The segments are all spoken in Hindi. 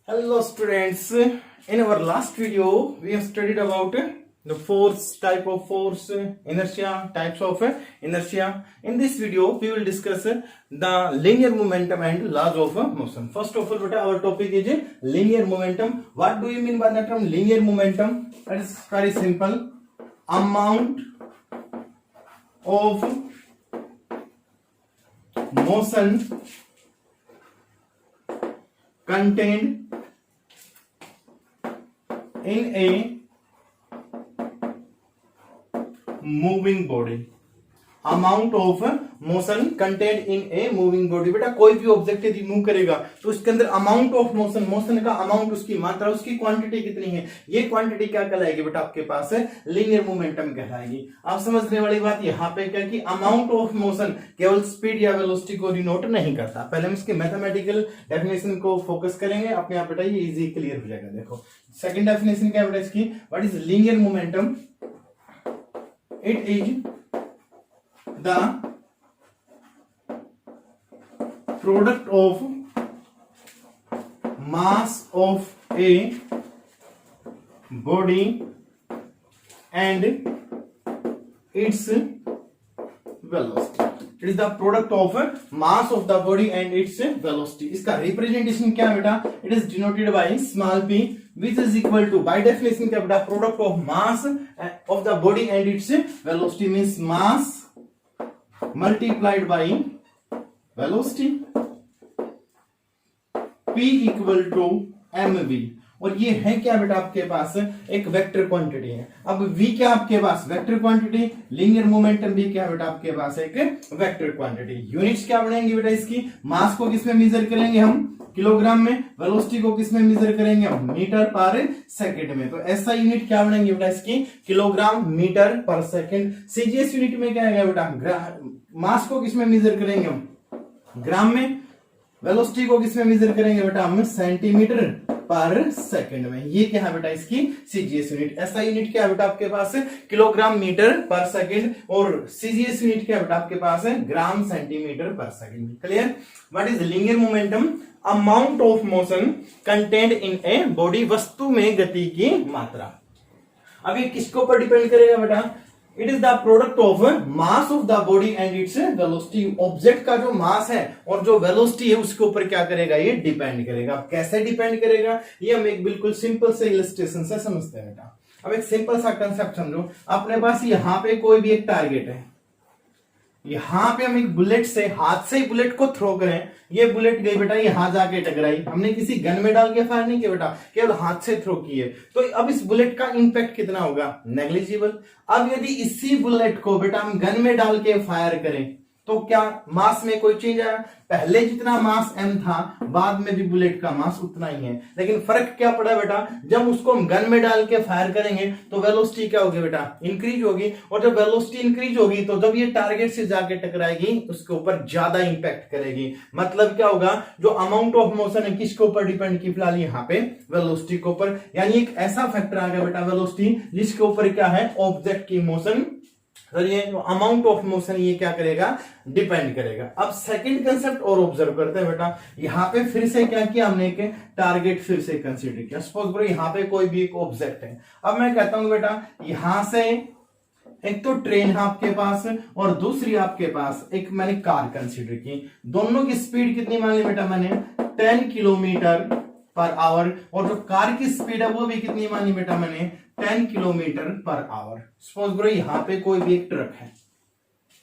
Hello students, in our last video we have studied about the force, type of force, inertia, types of inertia. In this video we will discuss the linear momentum and laws of motion. First of all, our topic is linear momentum. What do you mean by the term linear momentum? That is very simple. Amount of motion contained in a moving body. Amount of motion content in a moving body. बेटा कोई भी ऑब्जेक्ट यदि मूव करेगा तो उसके अंदर अमाउंट ऑफ मोशन, मोशन का अमाउंट, उसकी मात्रा, उसकी क्वांटिटी कितनी है, ये क्वांटिटी क्या कहलाएगी बेटा आपके पास है लीनियर मोमेंटम कहलाएगी। आप समझने वाली बात यहाँ पे क्या कि अमाउंट ऑफ मोशन केवल स्पीड या वेलोसिटी को डिनोट नहीं करता। पहले हम इसके मैथमेटिकल डेफिनेशन को फोकस करेंगे, अपने आप बेटा ये इजी क्लियर हो जाएगा। देखो सेकंड डेफिनेशन क्या है बेटा इसकी, what is linear momentum? It is the product of mass of a body and its velocity. It is the product of mass of the body and its velocity. इसका रिप्रेजेंटेशन क्या है बेटा? It is denoted by small p, which is equal to, by definition क्या बेटा, product of mass of the body and its velocity means mass multiplied by velocity, p equal to mv। और ये है क्या बेटा आपके पास एक वेक्टर क्वांटिटी है। अब v क्या आपके पास वेक्टर क्वांटिटी, लीनियर मोमेंटम भी क्या बेटा आपके पास एक वेक्टर क्वांटिटी। यूनिट्स क्या बनेंगी बेटा इसकी, मास को किसमें मेजर करेंगे हम, किलोग्राम में, वेलोसिटी को किसमें मेजर करेंगे हम, मीटर पर सेकंड में। तो ऐसा यूनिट क्या बनेंगे बेटा इसकी, किलोग्राम मीटर पर सेकंड। सीजीएस यूनिट में क्या है बेटा, मास को किसमें मेजर करेंगे हम, ग्राम में, वेलोसिटी को किसमें मेजर करेंगे बेटा हम, सेंटीमीटर पर सेकंड में। ये क्या है बेटा इसकी सीजीएस यूनिट। ऐसा यूनिट क्या है बेटा आपके पास है, किलोग्राम मीटर पर सेकंड, और सीजीएस यूनिट क्या है बेटा आपके पास है, ग्राम सेंटीमीटर पर second. Clear? What is linear momentum? Amount of motion content in a body, वस्तु में गति की मात्रा। अब ये किसके ऊपर डिपेंड करेगा बेटा, it is the product of mass of the body and its velocity. Object का जो मास है और जो वेलोसिटी है उसके ऊपर क्या करेगा, ये डिपेंड करेगा। कैसे डिपेंड करेगा, ये हम एक बिल्कुल सिंपल से इलस्ट्रेशन से समझते हैं बेटा। अब एक सिंपल सा कंसेप्ट समझो, अपने पास यहाँ पे कोई भी एक टारगेट है, यहां पे हम एक बुलेट से, हाथ से ही बुलेट को थ्रो करें, ये बुलेट गई बेटा यहां जाके टकराई, हमने किसी गन में डाल के फायर नहीं किया बेटा, केवल हाथ से थ्रो किए, तो अब इस बुलेट का इंपैक्ट कितना होगा, नेग्लिजिबल। अब यदि इसी बुलेट को बेटा हम गन में डाल के फायर करें तो क्या मास में कोई चेंज आया, पहले जितना मास m था बाद में भी बुलेट का मास उतना ही है, लेकिन फर्क क्या पड़ा बेटा, जब उसको हम गन में डाल के फायर करेंगे तो वेलोसिटी क्या होगी बेटा, इंक्रीज होगी, और जब वेलोसिटी इंक्रीज होगी तो जब ये टारगेट से जाके टकराएगी उसके ऊपर ज्यादा इंपैक्ट करेगी। मतलब क्या होगा, जो अमाउंट ऑफ मोशन है किसके ऊपर डिपेंड की, फिलहाल यहाँ पे वेलोसिटी के ऊपर, यानी एक ऐसा फैक्टर आ गया बेटा वेलोसिटी जिसके ऊपर क्या है, ऑब्जेक्ट की मोशन, ये अमाउंट ऑफ मोशन ये क्या करेगा, डिपेंड करेगा। अब सेकंड कंसेप्ट और ऑब्जर्व करते हैं बेटा, यहाँ पे फिर से क्या किया हमने, एक टारगेट फिर से कंसीडर किया। सपोज करो यहाँ पे कोई भी एक ऑब्जेक्ट है, अब मैं कहता हूं बेटा यहां से एक तो ट्रेन है आपके पास और दूसरी आपके पास एक मैंने कार कंसीडर की, दोनों की स्पीड कितनी मान ली बेटा मैंने, 10 किलोमीटर पर आवर, और जो कार की स्पीड है वो भी कितनी मानी बेटा मैंने, 10 किलोमीटर पर आवर। सपोज करो यहाँ पे कोई भी एक ट्रक है,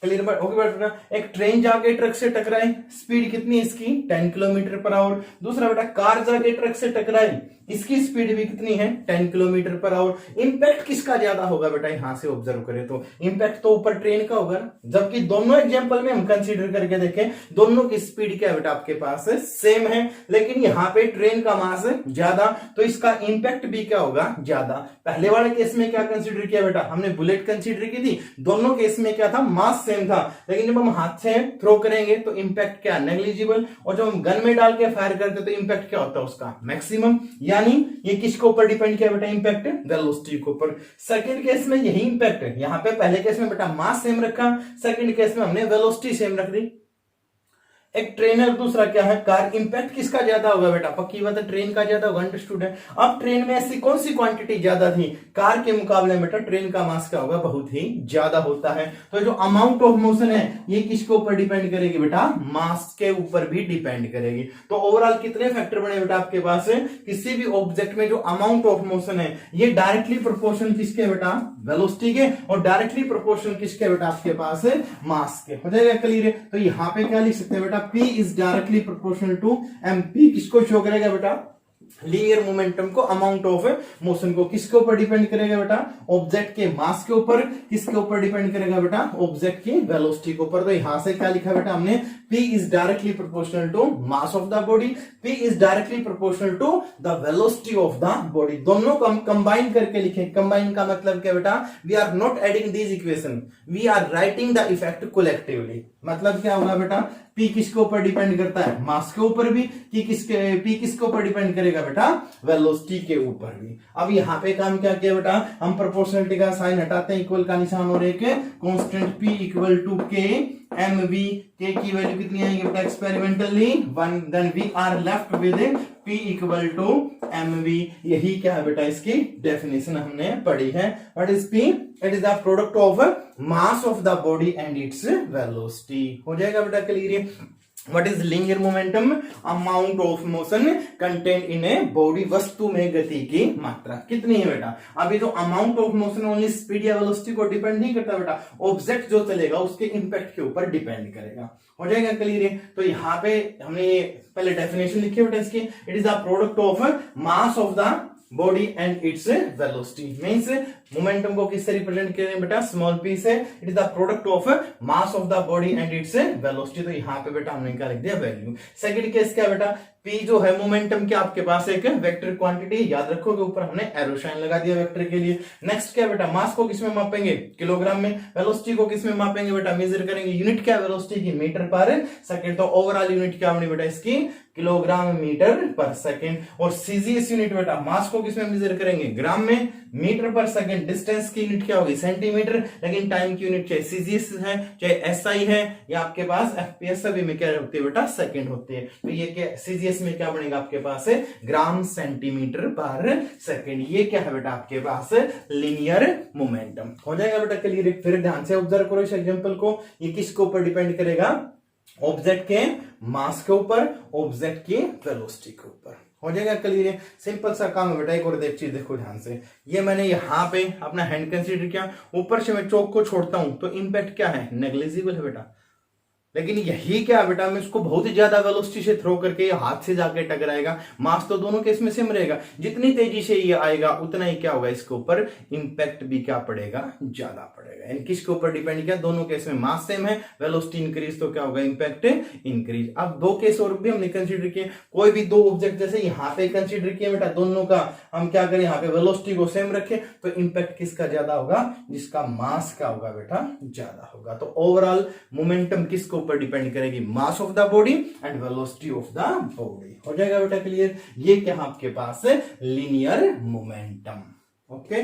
क्लियर ओके बेटा, एक ट्रेन जाके ट्रक से टकराए, स्पीड कितनी है इसकी, 10 किलोमीटर पर आवर। दूसरा बेटा कार जाके ट्रक से टकराए, इसकी स्पीड भी कितनी है, 10 किलोमीटर पर आवर। इंपैक्ट किसका ज्यादा होगा बेटा, यहां से ऑब्जर्व करें तो इंपैक्ट तो ऊपर ट्रेन का होगा, जबकि दोनों एग्जांपल में हम कंसीडर करके देखें दोनों की स्पीड क्या है बेटा आपके पास सेम है, लेकिन यहाँ पे ट्रेन का मास ज्यादा, तो इसका इंपैक्ट भी क्या होगा, ज्यादा। पहले वाले केस में क्या कंसीडर किया बेटा, हमने बुलेट कंसीडर की थी, दोनों केस में क्या था, मास सेम था, लेकिन जब हम हाथ से थ्रो करेंगे तो इंपैक्ट क्या, नेग्लिजिबल, और जब हम गन में डाल के फायर करते तो इंपैक्ट क्या होता है उसका, मैक्सिमम। यानी ये किसके ऊपर डिपेंड किया बेटा, इंपैक्ट वेलोसिटी के ऊपर। सेकंड केस में यही इंपैक्ट है, यहां पे पहले केस में बेटा मास सेम रखा, सेकंड केस में हमने वेलोसिटी सेम रख दी। एक ट्रेन है, दूसरा क्या है कार। इंपैक्ट किसका ज्यादा होगा बेटा, पक्की बात है ट्रेन का ज्यादा होगा, अंडरस्टूड है। अब ट्रेन में ऐसी कौन सी क्वांटिटी ज्यादा थी, कार के मुकाबले में बेटा ट्रेन का मास क्या होगा, बहुत ही ज्यादा होता है। तो जो अमाउंट ऑफ मोशन है ये किसके ऊपर डिपेंड करेगी बेटा, मास के ऊपर भी डिपेंड करेगी। तो ओवरऑल कितने फैक्टर बने बेटा आपके पास, किसी भी ऑब्जेक्ट में जो अमाउंट ऑफ मोशन है ये डायरेक्टली प्रोपोर्शनल किसके बेटा, वेलोसिटी के, और डायरेक्टली प्रोपोर्शनल किसके बेटा आपके पास मास के। हो जाएगा क्लियर। तो यहां पे क्या लिख सकते हैं बेटा, P is directly proportional to M। P किसको शो करेगा बेटा, लीनियर मोमेंटम को, अमाउंट ऑफ मोशन को। किसके ऊपर डिपेंड करेगा बेटा, ऑब्जेक्ट के मास के ऊपर। किसके ऊपर डिपेंड करेगा बेटा, ऑब्जेक्ट की वेलोसिटी के ऊपर। तो यहां से क्या लिखा बेटा हमने, P is directly proportional to mass of the body, P is directly proportional to the velocity of the body. दोनों को हम कंबाइन करके लिखें। कंबाइन का मतलब क्या बेटा, we are not adding these equation, we are writing the effect collectively. मतलब क्या होगा बेटा, P किसके ऊपर डिपेंड करता है, मास के ऊपर भी। P किसके ऊपर डिपेंड करेगा बेटा, वेलोसिटी के ऊपर भी। अब यहाँ पे काम क्या किया बेटा, हम प्रोपोर्शनलिटी का साइन हटाते हैं, इक्वल का निशान और एक constant P equal to K mv। K की वैल्यू कितनी आएगी बेटा, experimentally 1। Then we are left with P equal to mv। यही क्या है बेटा, इसकी डेफिनेशन हमने पढ़ी है। What is P, it is the product of mass of the body and its velocity. हो जाएगा बेटा clear. What is linear momentum? Amount of motion contained in a body। वस्तु में गति की मात्रा कितनी है बेटा। अभी तो amount of motion only speed या वेलोसिटी को डिपेंड नहीं करता बेटा, ऑब्जेक्ट जो चलेगा उसके इंपैक्ट के ऊपर डिपेंड करेगा। हो जाएगा क्लियर। तो यहाँ पे हमने पहले डेफिनेशन लिखी बेटा इसकी, it is the product of mass of the body and its velocity. Means momentum को किससे रिप्रेजेंट करें बेटा, स्मॉल p से। It is the product of mass of the body and its velocity. तो यहाँ पे बेटा हमने क्या लिख दिया, वैल्यू। सेकंड केस क्या बेटा, p जो है मोमेंटम के आपके पास एक वेक्टर क्वांटिटी, याद रखोगे ऊपर हमने एरो साइन लगा दिया वेक्टर के लिए। नेक्स्ट क्या बेटा, मास को किसमें मापेंगे, किलोग्राम में। वेलोसिटी को किसमें मापेंगे बेटा, मेजर करेंगे। यूनिट क्या वेलोसिटी की, मीटर पर सेकंड। तो ओवरऑल यूनिट क्या बनी बेटा इसकी, किलोग्राम मीटर पर सेकंड। और सीजीएस यूनिट बेटा, मास को किसमें मेजर करेंगे, ग्राम में। मीटर पर सेकंड, डिस्टेंस की यूनिट क्या होगी, सेंटीमीटर। लेकिन टाइम की यूनिट चाहे सीजीएस है चाहे एसआई है या आपके पास एफपीएस, सभी में क्या होती है बेटा, सेकंड होती है। तो ये क्या सीजीएस में क्या बनेगा आपके पास है, ग्राम सेंटीमीटर पर सेकंड। ये क्या है बेटा आपके पास, लीनियर मोमेंटम। हो जाएगा बेटा क्लियर। फिर ध्यान से ऑब्जर्व करो इस एग्जांपल को। ये किसके ऊपर डिपेंड करेगा, ऑब्जेक्ट के मास के ऊपर, ऑब्जेक्ट की वेलोसिटी के ऊपर। हो जाएगा क्लियर। सिंपल सा काम है बेटा। एक और एक चीज देखो ध्यान से, ये मैंने यहाँ पे अपना हैंड कंसीडर किया, ऊपर से मैं चौक को छोड़ता हूं तो इंपैक्ट क्या है, नेग्लिजिबल है बेटा। लेकिन यही क्या बेटा, मैं उसको बहुत ही ज्यादा वेलोसिटी से थ्रो करके हाथ से जाके टकराएगा, मास तो दोनों केस में सेम रहेगा। जितनी तेजी से ये आएगा उतना ही क्या होगा, इसके ऊपर इंपैक्ट भी क्या पड़ेगा, ज्यादा पड़ेगा। यानी किसके ऊपर डिपेंड किया, दोनों केस में मास सेम है, वेलोसिटी इंक्रीज तो क्या होगा, इंपैक्ट इंक्रीज। अब दो केस और भी हमने कंसिडर किए। कोई भी दो ऑब्जेक्ट जैसे यहाँ पे कंसिडर किया बेटा, दोनों का हम क्या करें, यहाँ पे वेलोसिटी को सेम रखें तो इंपैक्ट किसका ज्यादा होगा, जिसका मास का होगा बेटा ज्यादा होगा। तो ओवरऑल मोमेंटम किसको ऊपर डिपेंड करेगी, mass of the body and velocity of the body. हो जाएगा बेटा क्लियर। ये क्या आपके पास है, लीनियर मोमेंटम। ओके,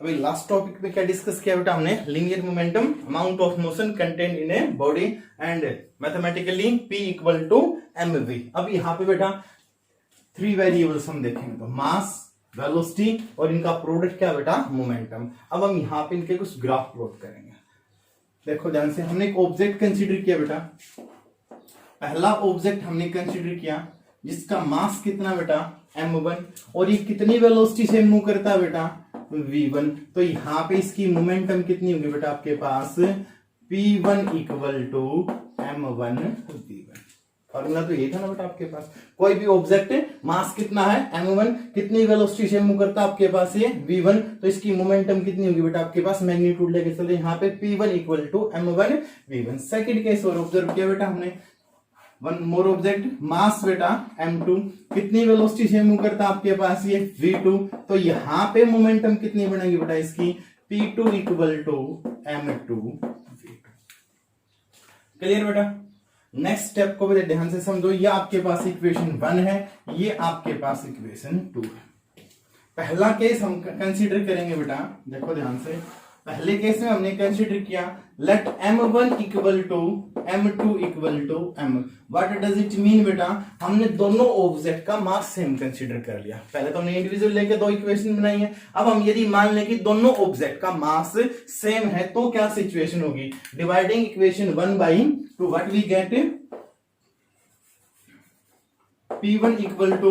अभी लास्ट टॉपिक पे क्या डिस्कस किया बेटा हमने, linear momentum, amount of motion contained in a body and mathematically p equal to mv। अब यहां पे बेटा 3 वेरिएबल्स हम देखेंगे, तो मास, वेलोसिटी और इनका प्रोडक्ट क्या बेटा, मोमेंटम। अब हम यहाँ पे इनके कुछ ग्राफ प्लॉट करेंगे। देखो ध्यान से, हमने एक ऑब्जेक्ट कंसीडर किया बेटा। पहला ऑब्जेक्ट हमने कंसीडर किया जिसका मास कितना बेटा, m1, और ये कितनी वेलोसिटी से मूव करता है बेटा, v1। तो यहाँ पे इसकी मोमेंटम कितनी होगी बेटा आपके पास, p1 equal to m1 v1। Formula तो यही था ना बेटा आपके पास। कोई भी ऑब्जेक्ट मास कितना है, m1, कितनी वेलोसिटी से मूव करता है आपके पास ये v1, तो इसकी मोमेंटम कितनी होगी बेटा आपके पास, मैग्नीट्यूड लेके चलते यहाँ पे p1 equal to m1 v1। Second case और ऑब्जर्व किया बेटा हमने, वन मोर ऑब्जेक्ट, मास बेटा m2, कितनी वेलोसिटी से मूव करता है आपके पास ये v2, तो यहाँ पे मोमेंटम कितनी बनेगी बेटा इसकी, p2 equal to m2 v2। Clear बेटा। नेक्स्ट स्टेप को भी ध्यान से समझो, ये आपके पास इक्वेशन 1 है, ये आपके पास इक्वेशन 2 है। पहला केस हम कंसीडर करेंगे बेटा, देखो ध्यान से, पहले केस में हमने कंसीडर किया let m1 equal to m2 equal to m। What does it mean बेटा, हमने दोनों ऑब्जेक्ट का मास सेम कंसीडर कर लिया। पहले तो हमने इंडिविजुअल लेके दो इक्वेशन बनाई है, अब हम यदि मान लें कि दोनों ऑब्जेक्ट का मास सेम है तो क्या सिचुएशन होगी, dividing equation 1 by 2 what we get P1 equal to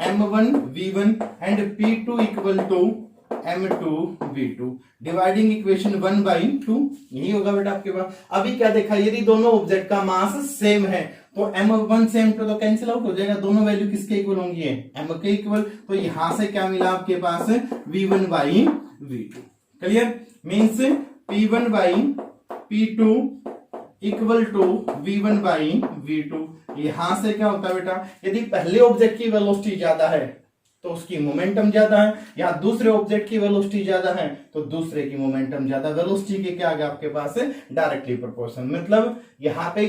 m1 v1 and P2 equal to m2 v2, dividing equation 1 by 2, यही होगा बेटा आपके पास। अभी क्या देखा, यदि दोनों ऑब्जेक्ट का मास सेम है तो m1 से m2 तो कैंसिल आउट हो जाएगा, दोनों वैल्यू किसके इक्वल होंगी, m के इक्वल। तो यहां से क्या मिला आपके पास v1 by v2। Clear, means P1 by P2 equal to v1 by v2। यहां से क्या होता है बेटा, यदि पहले ऑब्जेक्ट की वेलोसिटी ज्यादा है तो उसकी मोमेंटम ज्यादा है, या दूसरे ऑब्जेक्ट की वेलोसिटी ज्यादा है तो दूसरे की मोमेंटम ज्यादा। वेलोसिटी के क्या आ गया आपके पास डायरेक्टली प्रोपोर्शनल। मतलब यहाँ पे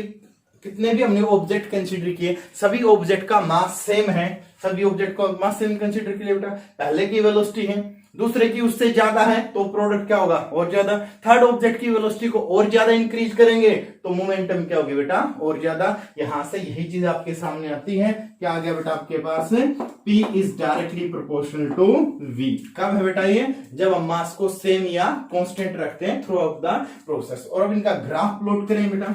कितने भी हमने ऑब्जेक्ट कंसीडर किए, सभी ऑब्जेक्ट का मास सेम है, सभी ऑब्जेक्ट का मास सेम कंसीडर किया बेटा। पहले की वेलोसिटी है, दूसरे की उससे ज्यादा है तो प्रोडक्ट क्या होगा, और ज्यादा। थर्ड ऑब्जेक्ट की वेलोसिटी को और ज्यादा इंक्रीज करेंगे तो मोमेंटम क्या होगी बेटा, और ज्यादा। यहां से यही चीज आपके सामने आती है, क्या आ गया बेटा आपके पास, P is directly proportional to V। कब है बेटा ये, जब हम मास को सेम या कांस्टेंट रखते हैं थ्रू आउट द प्रोसेस। और अब इनका ग्राफ प्लॉट करें बेटा।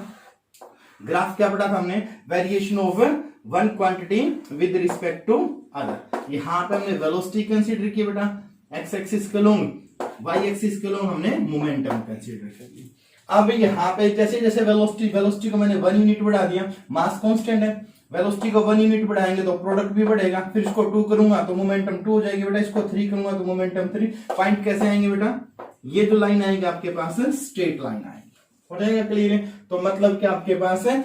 ग्राफ क्या पढ़ा था हमने, variation of one quantity with respect to other. यहां पे हमने वेलोसिटी कंसीडर की बेटा, एक्स एक्सिस के लोंग, वाई एक्सिस के लोंग हमने मोमेंटम कंसीडर कर लिया। अब यहां पे जैसे जैसे वेलोसिटी को मैंने 1 यूनिट बढ़ा दिया, मास कांस्टेंट है, वेलोसिटी को 1 यूनिट बढ़ाएंगे तो प्रोडक्ट भी बढ़ेगा। फिर इसको 2 करूंगा तो मोमेंटम 2 हो जाएगी बेटा, इसको 3 करूंगा तो मोमेंटम 3। पॉइंट कैसे आएंगे बेटा, ये जो लाइन आएगी आपके पास स्ट्रेट लाइन आएगी, हो जाएगा क्लियर है। तो मतलब क्या आपके पास है,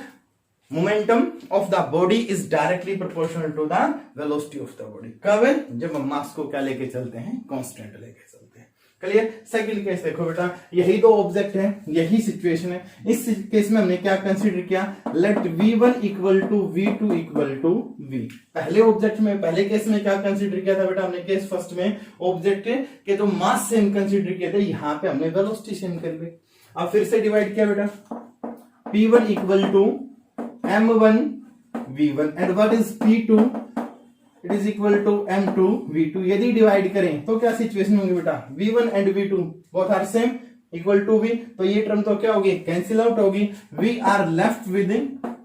momentum of the body is directly proportional to the velocity of the body. कब है, जब हम मास को क्या लेके चलते हैं, कांस्टेंट लेके चलते हैं। क्लियर। सेकंड केस देखो बेटा, यही दो ऑब्जेक्ट है, यही सिचुएशन है। इस केस में हमने क्या कंसीडर किया, let v1 equal to v2 equal to v। पहले ऑब्जेक्ट में, पहले केस में क्या कंसीडर किया था बेटा हमने, केस फर्स्ट में ऑब्जेक्ट के जो मास सेम कंसीडर किए थे, यहां पे हमने वेलोसिटी सेम कर ली। अब फिर से डिवाइड किया बेटा, P1 equal to m1 v1 and what is P2, it is equal to m2 v2। यदि डिवाइड करें तो क्या सिचुएशन होगी बेटा, v1 and v2 both are same equal to v, तो ये टर्म तो क्या होगी, कैंसिल आउट होगी। We are left with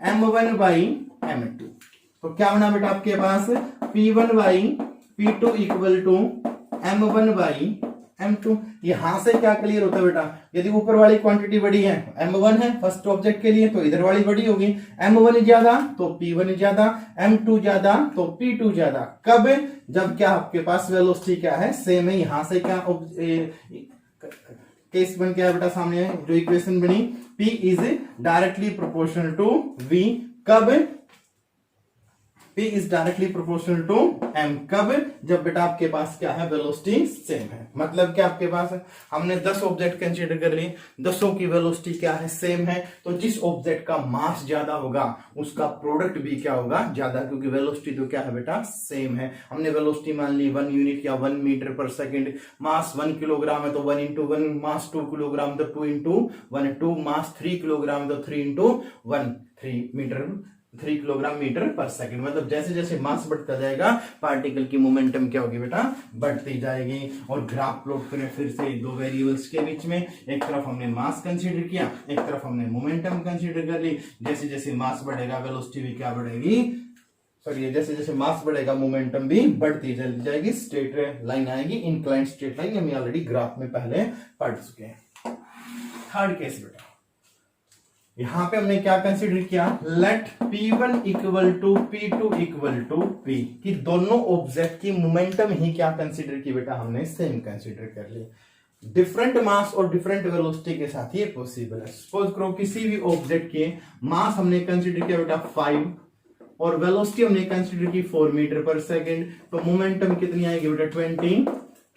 m1 by m2। तो क्या बना बेटा आपके पास, P1 by P2 equal to m1 by m2। यहां से क्या क्लियर होता है बेटा, यदि ऊपर वाली क्वांटिटी बड़ी है, m1 है फर्स्ट ऑब्जेक्ट के लिए, तो इधर वाली बड़ी होगी। m1 ज्यादा तो P1 ज्यादा, m2 ज्यादा तो P2 ज्यादा। कब, जब क्या आपके पास वेलोसिटी क्या है, सेम है। यहां से क्या केस बन गया बेटा सामने जो इक्वेशन बनी, P is directly proportional to V। कब, P is directly proportional to M। कब, जब बेटा आपके पास क्या है, वेलोसिटी सेम है। मतलब क्या आपके पास है, हमने 10 ऑब्जेक्ट कंसीडर कर लिए, 10 की वेलोसिटी क्या है, सेम है। तो जिस ऑब्जेक्ट का मास ज्यादा होगा उसका प्रोडक्ट भी क्या होगा, ज्यादा, क्योंकि वेलोसिटी तो क्या है बेटा, सेम है। हमने वेलोसिटी मान ली 1 यूनिट या 1 मीटर पर सेकेंड। मास 1 किलोग्राम है तो 1 इंटू 1, मास 2 किलोग्राम तो 2 इंटू 1, 2 मास 3 किलोग्राम तो 3 इंटू 1, 3 किलोग्राम मीटर पर सेकंड। मतलब जैसे जैसे मास बढ़ता जाएगा पार्टिकल की मोमेंटम क्या होगी बेटा, बढ़ती जाएगी। और ग्राफ प्लॉट करें फिर से दो वेरिएबल्स के बीच में, एक तरफ हमने मास कंसीडर किया, एक तरफ हमने मोमेंटम कंसीडर कर ली। जैसे जैसे मास बढ़ेगा वेलोसिटी भी क्या बढ़ेगी, सॉरी जैसे जैसे मास बढ़ेगा मोमेंटम भी बढ़ती चली जाएगी। स्ट्रेट लाइन आएगी, इंक्लाइंड स्ट्रेट लाइन, हम ऑलरेडी ग्राफ में पहले पढ़ चुके हैं। थर्ड केस बेटा, यहां पे हमने क्या कंसीडर किया, let P1 equal to P2 equal to P, कि दोनों ऑब्जेक्ट की मोमेंटम ही क्या कंसीडर की बेटा, हमने सेम कंसीडर कर ली। डिफरेंट मास और डिफरेंट वेलोसिटी के साथ ये पॉसिबल है। सपोज करो किसी भी ऑब्जेक्ट के मास हमने कंसीडर किया बेटा 5 और वेलोसिटी हमने कंसीडर की 4 मीटर पर सेकेंड, तो मोमेंटम कितनी आएगी बेटा, 20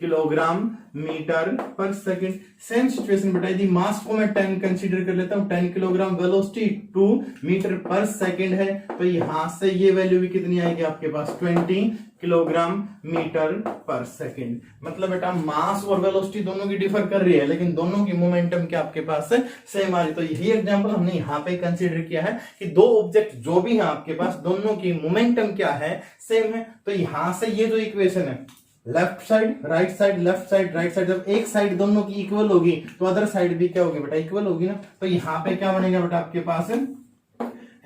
किलोग्राम मीटर पर सेकेंड। सेम सिचुएशन बेटा, यदि मास को मैं 10 कंसीडर कर लेता हूं, 10 किलोग्राम, वेलोसिटी 2 मीटर पर सेकेंड है, तो यहां से ये वैल्यू भी कितनी आएगी आपके पास, 20 किलोग्राम मीटर पर सेकंड। मतलब बेटा मास और वेलोसिटी दोनों की डिफर कर रही है, लेकिन दोनों की मोमेंटम क्या आपके पास सेम आ रही। तो यही एग्जांपल हमने यहाँ पे कंसीडर किया है कि दो ऑब्जेक्ट जो भी है आपके पास, दोनों की मोमेंटम क्या है, सेम है। तो यहां से ये जो इक्वेशन है, left side right side, left side right side, जब एक साइड दोनों की इक्वल होगी तो अदर साइड भी क्या होगी बेटा, इक्वल होगी ना। तो यहाँ पे क्या बनेगा बेटा आपके पास,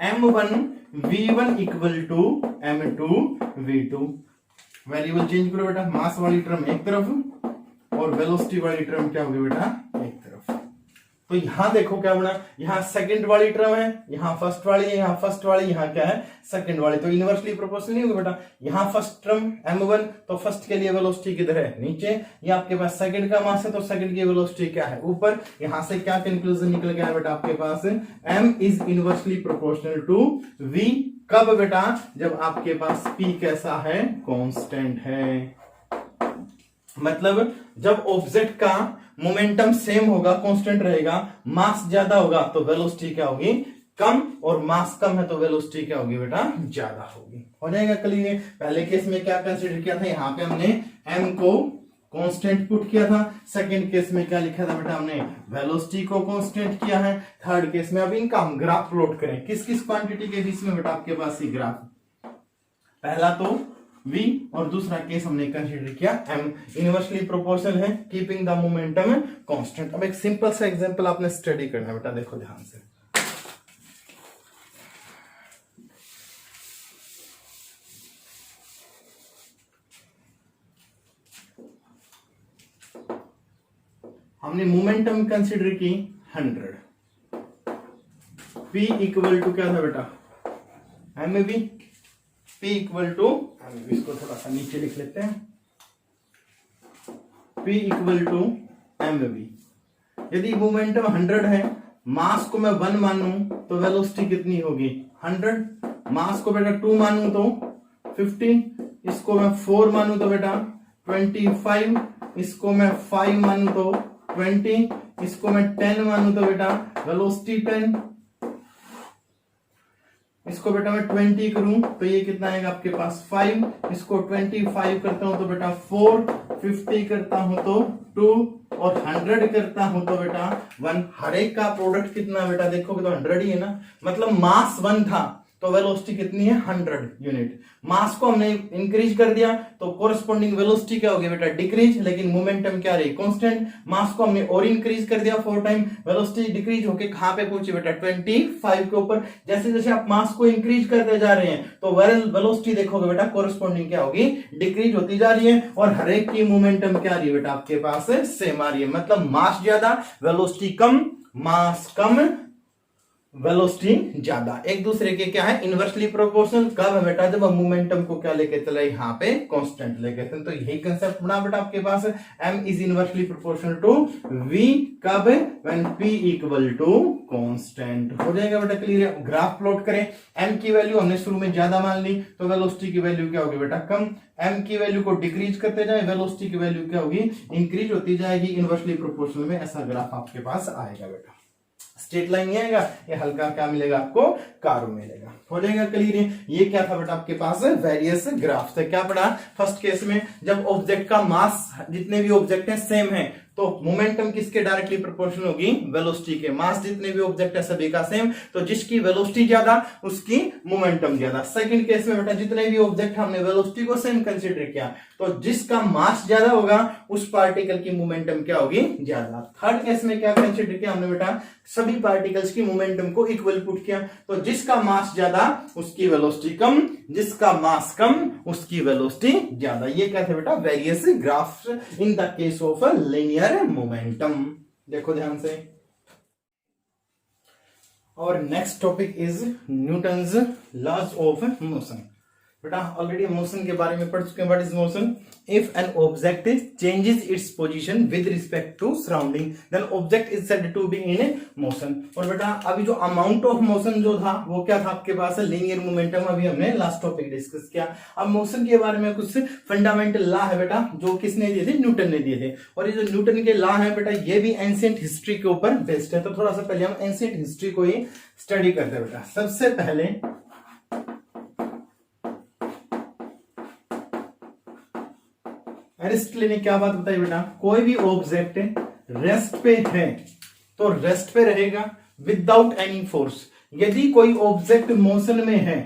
m1 v1 equal to m2 v2। Variable change करो बेटा, मास वाली टर्म एक तरफ और वेलोसिटी वाली टर्म क्या होगी बेटा, एक तरफ। तो यहां देखो क्या बना, यहां सेकंड वाली टर्म है, यहां फर्स्ट वाली है, यहां फर्स्ट वाली, यहां क्या है, सेकंड वाली। तो इनवर्सली प्रोपोर्शनल नहीं होगा बेटा। यहां फर्स्ट टर्म m1, तो फर्स्ट के लिए वेलोसिटी किधर है, नीचे। ये आपके पास सेकंड का मास है, तो सेकंड की वेलोसिटी क्या है, ऊपर। यहां से क्या कंक्लूजन निकल गया बेटा आपके पास, m is inversely proportional to v। कब बेटा, जब आपके पास p कैसा है, कांस्टेंट है। मतलब जब ऑब्जेक्ट का मोमेंटम सेम होगा, कांस्टेंट रहेगा, मास ज्यादा होगा तो वेलोसिटी क्या होगी, कम, और मास कम है तो वेलोसिटी क्या होगी बेटा, ज्यादा होगी। हो जाएगा क्लियर। पहले केस में क्या कंसीडर किया था, यहाँ पे हमने m को कांस्टेंट पुट किया था। सेकंड केस में क्या लिखा था बेटा, हमने वेलोसिटी को कांस्टेंट किया है। थर्ड केस में अब इनका हम ग्राफ प्लॉट करें, किस किस क्वांटिटी के बीच में बेटा आपके पास ये ग्राफ। पहला तो v और दूसरा केस हमने कंसीडर किया m इनवर्सली प्रोपोर्शनल है, कीपिंग द मोमेंटम कांस्टेंट। अब एक सिंपल सा एग्जांपल आपने स्टडी करना है बेटा, देखो ध्यान से। हमने मोमेंटम कंसीडर की 100, p इक्वल टू क्या था बेटा, mv, p इक्वल टू, इसको थोड़ा सा नीचे लिख लेते हैं, p इक्वल टू mv। यदि मोमेंटम 100 है, मास को मैं 1 मानूं तो वेलोसिटी कितनी होगी, 100। मास को बेटा 2 मानूं तो 50, इसको मैं 4 मानूं तो बेटा 25, इसको मैं 5 मानूं तो 20, इसको मैं 10 मानूं तो बेटा वेलोसिटी 10, इसको बेटा मैं 20 करूं तो ये कितना आएगा आपके पास 5, इसको 25 करता हूं तो बेटा 4, 50 करता हूं तो 2 और 100 करता हूं तो बेटा 1। हर एक का प्रोडक्ट कितना बेटा, देखोगे तो 100 ही है ना। मतलब मास 1 था तो वेलोसिटी कितनी है, 100 यूनिट। मास को हमने इंक्रीज कर दिया तो कोरस्पॉन्डिंग वेलोसिटी क्या होगी बेटा, डिक्रीज, लेकिन मोमेंटम क्या रही, कांस्टेंट। मास को हमने और इंक्रीज कर दिया 4 टाइम, वेलोसिटी डिक्रीज होके कहां पे पहुंची बेटा, 25 के ऊपर। जैसे जैसे आप मास को इंक्रीज करते जा रहे हैं तो वेलोसिटी देखोगे बेटा कोरस्पॉन्डिंग क्या होगी, डिक्रीज होती जा रही है। और हर एक की मोमेंटम क्या आ रही है बेटा आपके पास, सेम आ रही है। मतलब मास ज्यादा, वेलोसिटी कम, मास कम, वेलोसिटी ज्यादा, एक दूसरे के क्या है, इनवर्सली प्रोपोर्शनल। कब है बेटा, जब हम मोमेंटम को क्या लेके चले, यहाँ पे कांस्टेंट लेके चले। तो यही कंसेप्ट बना बेटा आपके पास, m is inversely proportional to v। कब, when p equal to constant. हो जाएगा बेटा क्लियर। ग्राफ प्लॉट करें, m की वैल्यू हमने शुरू में ज्यादा मान ली तो वेलोसिटी की वैल्यू क्या होगी बेटा, कम। m की वैल्यू को डिक्रीज करते जाए, वेलोसिटी की वैल्यू क्या होगी, इंक्रीज होती जाएगी। इनवर्सली प्रोपोर्शनल में ऐसा ग्राफ आपके पास आएगा बेटा। स्ट्रेट लाइन नहीं आएगा, ये हल्का क्या मिलेगा आपको, कर्व मिलेगा। हो जाएगा क्लियर। ये क्या था बेटा आपके पास, वेरियस ग्राफ से। क्या पढ़ा फर्स्ट केस में, जब ऑब्जेक्ट का मास, जितने भी ऑब्जेक्ट हैं सेम है तो मोमेंटम किसके डायरेक्टली प्रोपोर्शनल होगी, वेलोसिटी के। मास जितने भी ऑब्जेक्ट है सभी का सेम, तो जिसकी वेलोसिटी ज्यादा उसकी मोमेंटम ज्यादा। सेकंड केस में बेटा जितने भी ऑब्जेक्ट हमने वेलोसिटी को सेम कंसीडर किया तो जिसका मास ज्यादा होगा उस पार्टिकल की मोमेंटम क्या होगी, ज्यादा। थर्ड केस में क्या कंसीडर किया हमने बेटा, सभी पार्टिकल्स की मोमेंटम को इक्वल पुट किया तो जिसका मास ज्यादा उसकी वेलोसिटी कम, जिसका मास कम उसकी वेलोसिटी ज्यादा। ये क्या था बेटा, various graphs in the case of linear momentum. देखो ध्यान से। और next topic is Newton's laws of motion. बेटा ऑलरेडी मोशन के बारे में पढ़ चुके हैं। What is motion, if an object changes its position with respect to surrounding then object is said to be in motion. और बेटा अभी जो अमाउंट ऑफ मोशन जो था वो क्या था आपके पास, लीनियर मोमेंटम। अभी हमने लास्ट टॉपिक डिस्कस किया। अब मोशन के बारे में कुछ फंडामेंटल लॉ है बेटा, जो किसने दिए थे, न्यूटन ने दिए थे। और ये जो न्यूटन के लॉ है बेटा ये भी एंशिएंट हिस्ट्री के ऊपर बेस्ड है। तो थोड़ा सा पहले हम एंशिएंट हिस्ट्री को ही स्टडी करते हैं बेटा। सबसे पहले एरिस्टले ने क्या बात बताई बेटा, कोई भी ऑब्जेक्ट रेस्ट पे है तो रेस्ट पे रहेगा विदाउट एनी फोर्स। यदि कोई ऑब्जेक्ट मोशन में है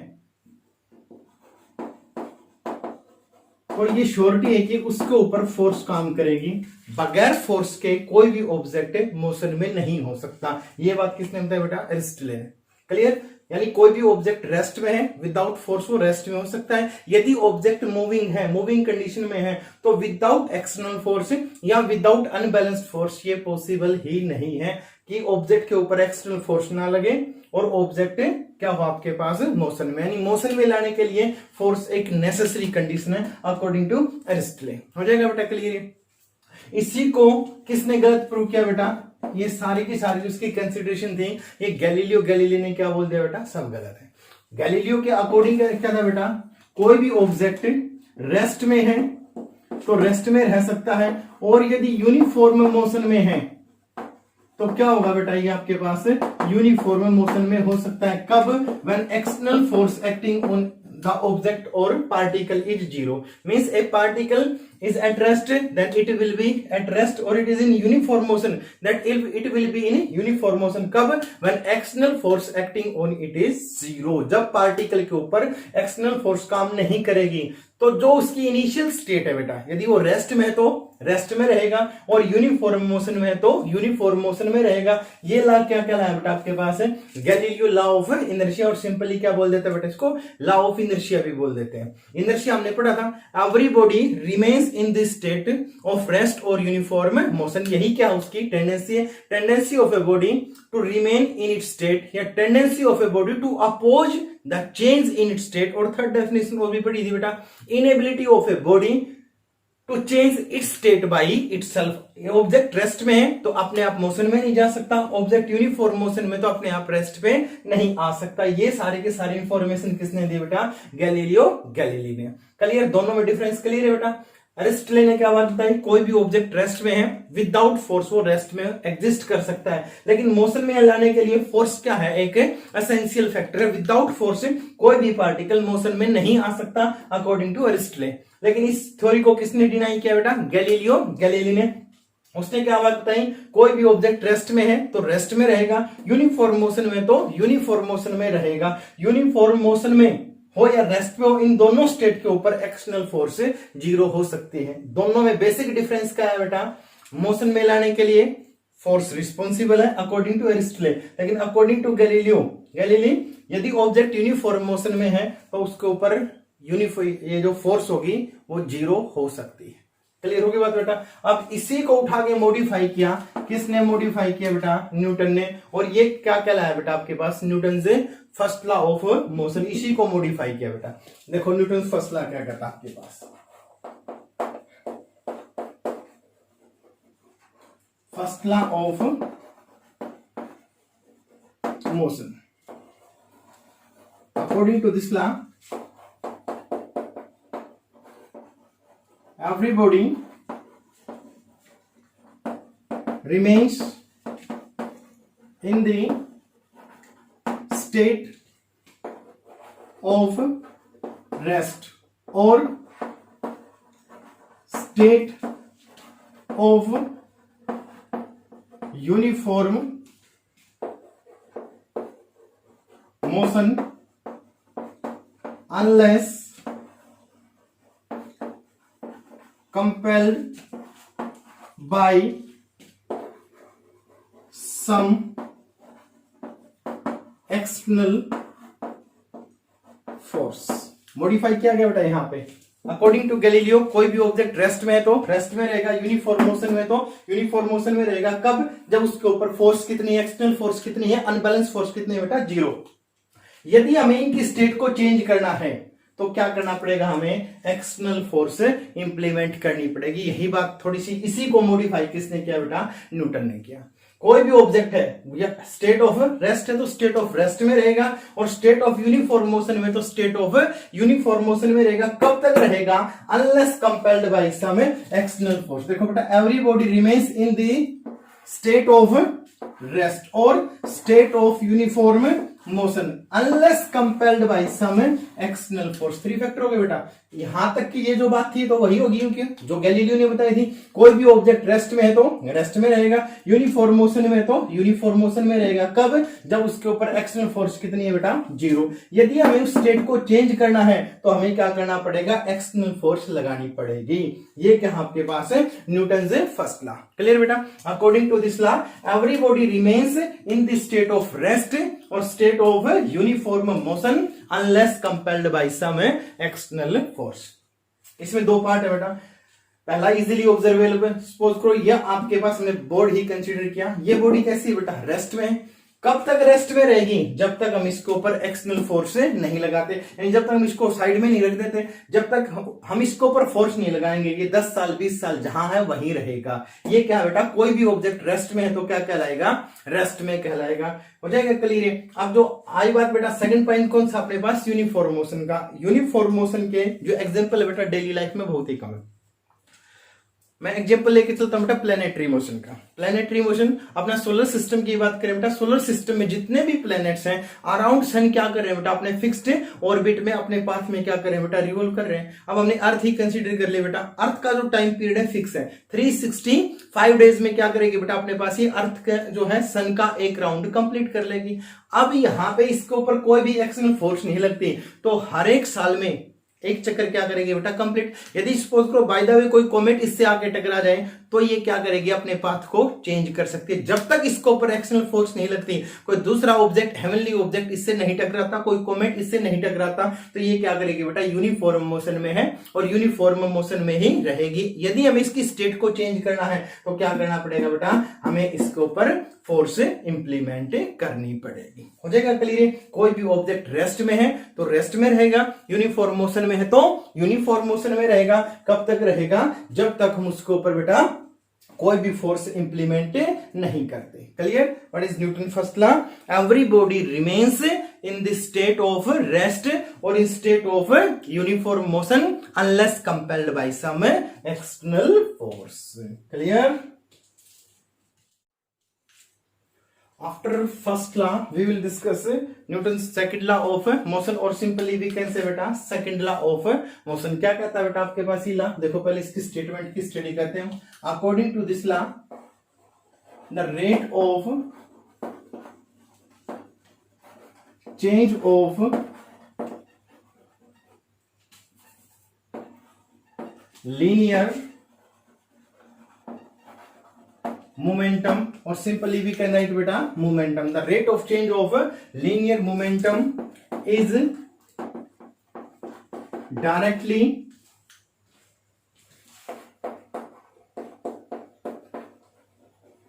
तो ये श्योरिटी है कि उसके ऊपर फोर्स काम करेगी, बगैर फोर्स के कोई भी ऑब्जेक्ट मोशन में नहीं हो सकता। ये बात किसने बताया बेटा, एरिस्टले ने। क्लियर, यानी कोई भी ऑब्जेक्ट रेस्ट में है विदाउट फोर्स वो रेस्ट में हो सकता है। यदि ऑब्जेक्ट मूविंग है, मूविंग कंडीशन में है, तो विदाउट एक्सटर्नल फोर्स या विदाउट अनबैलेंस्ड फोर्स ये पॉसिबल ही नहीं है कि ऑब्जेक्ट के ऊपर एक्सटर्नल फोर्स ना लगे और ऑब्जेक्ट क्या हो आपके पास मोशन में। यानी मोशन में लाने के लिए फोर्स एक नेसेसरी कंडीशन है अकॉर्डिंग टू एरिस्टले। हो जाएगा बेटा क्लियर। इसी को किसने गलत प्रूव किया बेटा, ये सारी की सारी जो इसकी कंसिडरेशन थी ये गैलीलियो गैलीली ने क्या बोल दिया बेटा, सब गलत है। गैलीलियो के अकॉर्डिंग क्या था बेटा, कोई भी ऑब्जेक्ट रेस्ट में है तो रेस्ट में रह सकता है, और यदि यूनिफॉर्म मोशन में है तो क्या होगा बेटा, ये आपके पास यूनिफॉर्म मोशन में हो सकता है। कब, when external force acting on the object or particle is zero, means a particle is at rest, then it will be at rest, or it is in uniform motion, that it will be in uniform motion। कब, when external force acting on it is zero, जब पार्टिकल के ऊपर एक्सटर्नल फोर्स काम नहीं करेगी। तो जो उसकी इनिशियल स्टेट है बेटा, यदि वो रेस्ट में है तो रेस्ट में रहेगा, और यूनिफॉर्म मोशन में है तो यूनिफॉर्म मोशन में रहेगा। ये लॉ क्या कहलाया बेटा आपके पास है, गैलीलियो लॉ ऑफ इनर्शिया, और सिंपली क्या बोल देते हैं बेटा इसको, लॉ ऑफ इनर्शिया भी बोल देते हैं। इनर्शिया हमने पढ़ा था, every body remains in this state of rest और यूनिफॉर्म मोशन। यही क्या उसकी टेंडेंसी है, tendency of a body to remain in its state, या tendency of a body to oppose the change in its state. और थर्ड डेफिनेशन और भी पढ़ी थी बेटा, inability of a body to change its state by itself. Object rest में है तो अपने आप मोशन में नहीं जा सकता, ऑब्जेक्ट यूनिफॉर्म मोशन में तो अपने आप रेस्ट पे नहीं आ सकता। ये सारे के सारे इंफॉर्मेशन किसने दी बेटा, गैलीलियो गैलीली ने। क्लियर, दोनों में डिफरेंस क्लियर है बेटा। एरिस्टले ने क्या बात बताई, कोई भी ऑब्जेक्ट रेस्ट में है विदाउट फोर्स वो रेस्ट में एग्जिस्ट कर सकता है, लेकिन मोशन में लाने के लिए फोर्स क्या है, एक एसेंशियल फैक्टर है। विदाउट फोर्स कोई भी पार्टिकल मोशन में नहीं आ सकता अकॉर्डिंग टू एरिस्टले। लेकिन इस थ्योरी को किसने डिनाई किया बेटा, गैलीलियो गैलीली ने। उसने क्या बात बताई, कोई भी ऑब्जेक्ट रेस्ट में है तो रेस्ट में रहेगा, यूनिफॉर्म मोशन में तो यूनिफॉर्म मोशन में रहेगा। यूनिफॉर्म मोशन में हो या रेस्ट में हो, इन दोनों स्टेट के ऊपर एक्सटर्नल फोर्स जीरो हो सकती है। दोनों में बेसिक डिफरेंस क्या है बेटा, मोशन में लाने के लिए फोर्स रिस्पॉन्सिबल है अकॉर्डिंग टू एरिस्टले, लेकिन अकॉर्डिंग टू गैलीलियो गैलीली यदि ऑब्जेक्ट यूनिफॉर्म मोशन में है तो उसके ऊपर ये जो फोर्स होगी वो जीरो हो सकती है। क्लियर होगी बात बेटा। अब इसी को उठा के मॉडिफाई किया, किसने मॉडिफाई किया बेटा, न्यूटन ने। और ये क्या कहलाया बेटा आपके पास, न्यूटन से फर्स्ट लॉ ऑफ मोशन, इसी को मॉडिफाई किया बेटा। देखो न्यूटन फर्स्ट लॉ क्या कहता है आपके पास, first law of motion. According to this law, every body remains in the state of rest or state of uniform motion unless compelled by some external force। Modify किया गया बेटा यहां पे। अकॉर्डिंग टू गैलीलियो कोई भी ऑब्जेक्ट रेस्ट में है तो रेस्ट में रहेगा, यूनिफॉर्म मोशन में तो यूनिफॉर्म मोशन में रहेगा। कब, जब उसके ऊपर फोर्स कितनी है, एक्सटर्नल फोर्स कितनी है, अनबैलेंस फोर्स कितनी है बेटा, जीरो। यदि हमें इनकी स्टेट को चेंज करना है तो क्या करना पड़ेगा, हमें एक्सटर्नल फोर्स इंप्लीमेंट करनी पड़ेगी। यही बात थोड़ी सी, इसी को मॉडिफाई किसने किया बेटा, न्यूटन ने किया। कोई भी ऑब्जेक्ट है या स्टेट ऑफ रेस्ट है तो स्टेट ऑफ रेस्ट में रहेगा, और स्टेट ऑफ यूनिफॉर्म मोशन में तो स्टेट ऑफ यूनिफॉर्म मोशन में रहेगा। कब तक रहेगा, unless compelled by some external force. देखो बेटा, every body remains in the state of rest और state of uniform motion unless compelled by some external force. 3 factor हो गए बेटा। यहां तक की ये जो बात थी तो वही होगी क्योंकि जो गैलीलियो ने बताई थी, कोई भी ऑब्जेक्ट रेस्ट में है तो रेस्ट में रहेगा, यूनिफॉर्म मोशन में तो यूनिफॉर्म मोशन में रहेगा। कब? जब उसके ऊपर एक्सटर्नल फोर्स कितनी है बेटा? 0। यदि हमें उस स्टेट को चेंज करना है तो हमें क्या करना पड़ेगा? एक्सटर्नल फोर्स लगानी पड़ेगी। ये क्या आपके पास है? न्यूटन से फर्स्ट लॉ। क्लियर बेटा? According to this law every body remains in the state of rest और state of uniform motion unless compelled by some external force. इसमें 2 पार्ट है बेटा। पहला इजीली ऑब्जर्वेबल। सपोज करो ये आपके पास हमने बोर्ड ही कंसीडर किया। ये बॉडी कैसी है बेटा? रेस्ट में। कब तक रेस्ट में रहेगी? जब तक हम इसके ऊपर एक्सटर्नल फोर्स नहीं लगाते, यानी जब तक हम इसको साइड में नहीं रख देते, जब तक हम इसके ऊपर फोर्स नहीं लगाएंगे, ये 10 साल 20 साल जहां है वहीं रहेगा। ये क्या बेटा? कोई भी ऑब्जेक्ट रेस्ट में है तो क्या कहलाएगा? रेस्ट में कहलाएगा। हो जाएगा क्लियर? अब जो आई बात बेटा, सेकंड पॉइंट कौन सा अपने पास? यूनिफॉर्म मोशन का। यूनिफॉर्म मोशन के जो एग्जाम्पल है बेटा डेली लाइफ में बहुत ही कम है। मैं एग्जांपल लेके चलता हूं बेटा प्लैनेटरी मोशन का। प्लैनेटरी मोशन अपना सोलर सिस्टम की बात करें बेटा, सोलर सिस्टम में जितने भी प्लैनेट्स हैं अराउंड सन क्या कर रहे हैं बेटा? अपने फिक्स्ड ऑर्बिट में अपने पाथ में क्या कर रहे हैं बेटा? रिवॉल्व कर रहे हैं। अब हमने अर्थ ही कंसीडर कर लिया बेटा। अर्थ का जो टाइम पीरियड है फिक्स है, 365 डेज में क्या करेगी बेटा? अपने पास ये अर्थ का जो है सन का एक राउंड कंप्लीट कर लेगी। अब यहां पे इसके ऊपर कोई भी एक्सटर्नल फोर्स नहीं लगती तो हर एक साल में एक चक्कर क्या करेगी बेटा? कंप्लीट। यदि सपोज करो बाय द वे कोई कॉमेट इससे आके टकरा जाए तो ये क्या करेगी? अपने पाथ को चेंज कर सकती है। जब तक इसके ऊपर एक्सटर्नल फोर्स नहीं लगती, कोई दूसरा ऑब्जेक्ट, हेवनली ऑब्जेक्ट इससे नहीं टकराता, कोई कॉमेट इससे नहीं टकराता, तो ये क्या करेगी बेटा? यूनिफॉर्म मोशन में है और यूनिफॉर्म मोशन में ही रहेगी। यदि हमें इसकी स्टेट को चेंज करना है तो क्या करना पड़ेगा बेटा? हमें इसके ऊपर फोर्स इंप्लीमेंट करनी पड़ेगी। हो जाएगा क्लियर? कोई भी ऑब्जेक्ट रेस्ट में है तो रेस्ट में रहेगा, यूनिफॉर्म मोशन में है तो यूनिफॉर्म मोशन में रहेगा। कब तक रहेगा? जब तक हम उसके ऊपर बेटा कोई भी फोर्स इंप्लीमेंट नहीं करते। Clear? What is Newton first law? Every body remains in the state of rest और in state of uniform motion unless compelled by some external force. Clear? After first law, we will discuss Newton's second law of motion or simply we can say बेटा second law of motion। क्या कहता है बेटा आपके पास ये लॉ? देखो पहले इसकी स्टेटमेंट की स्टडी करते हैं। According to this law, the rate of change of linear momentum or simply we can write beta momentum, the rate of change of linear momentum is directly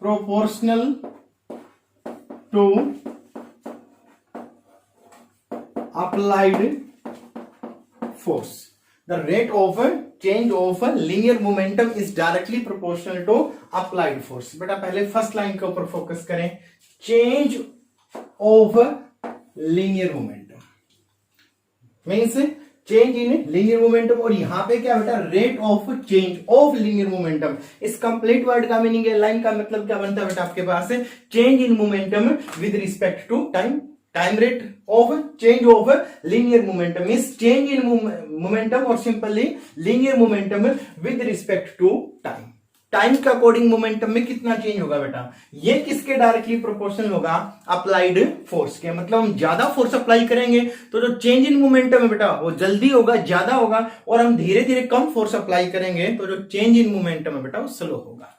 proportional to applied force. The rate of change of linear momentum is directly proportional to applied force। बेटा पहले फर्स्ट लाइन के ऊपर फोकस करें। Change of linear momentum means change in linear momentum, और यहां पे क्या बेटा? Rate of change of linear momentum. इस कंप्लीट वर्ड का मीनिंग है, लाइन का मतलब क्या बनता है बेटा आपके पास? Change in momentum with respect to time. Time rate of change of linear momentum means change in momentum और simply linear momentum with respect to time. Time के अकॉर्डिंग मोमेंटम में कितना चेंज होगा बेटा? ये किसके डायरेक्टली प्रोपोर्शनल होगा? अप्लाइड फोर्स के। मतलब हम ज्यादा फोर्स अप्लाई करेंगे तो जो चेंज इन मोमेंटम है बेटा वो जल्दी होगा, ज्यादा होगा, और हम धीरे धीरे कम फोर्स अप्लाई करेंगे तो जो चेंज इन मोमेंटम है बेटा वो स्लो होगा।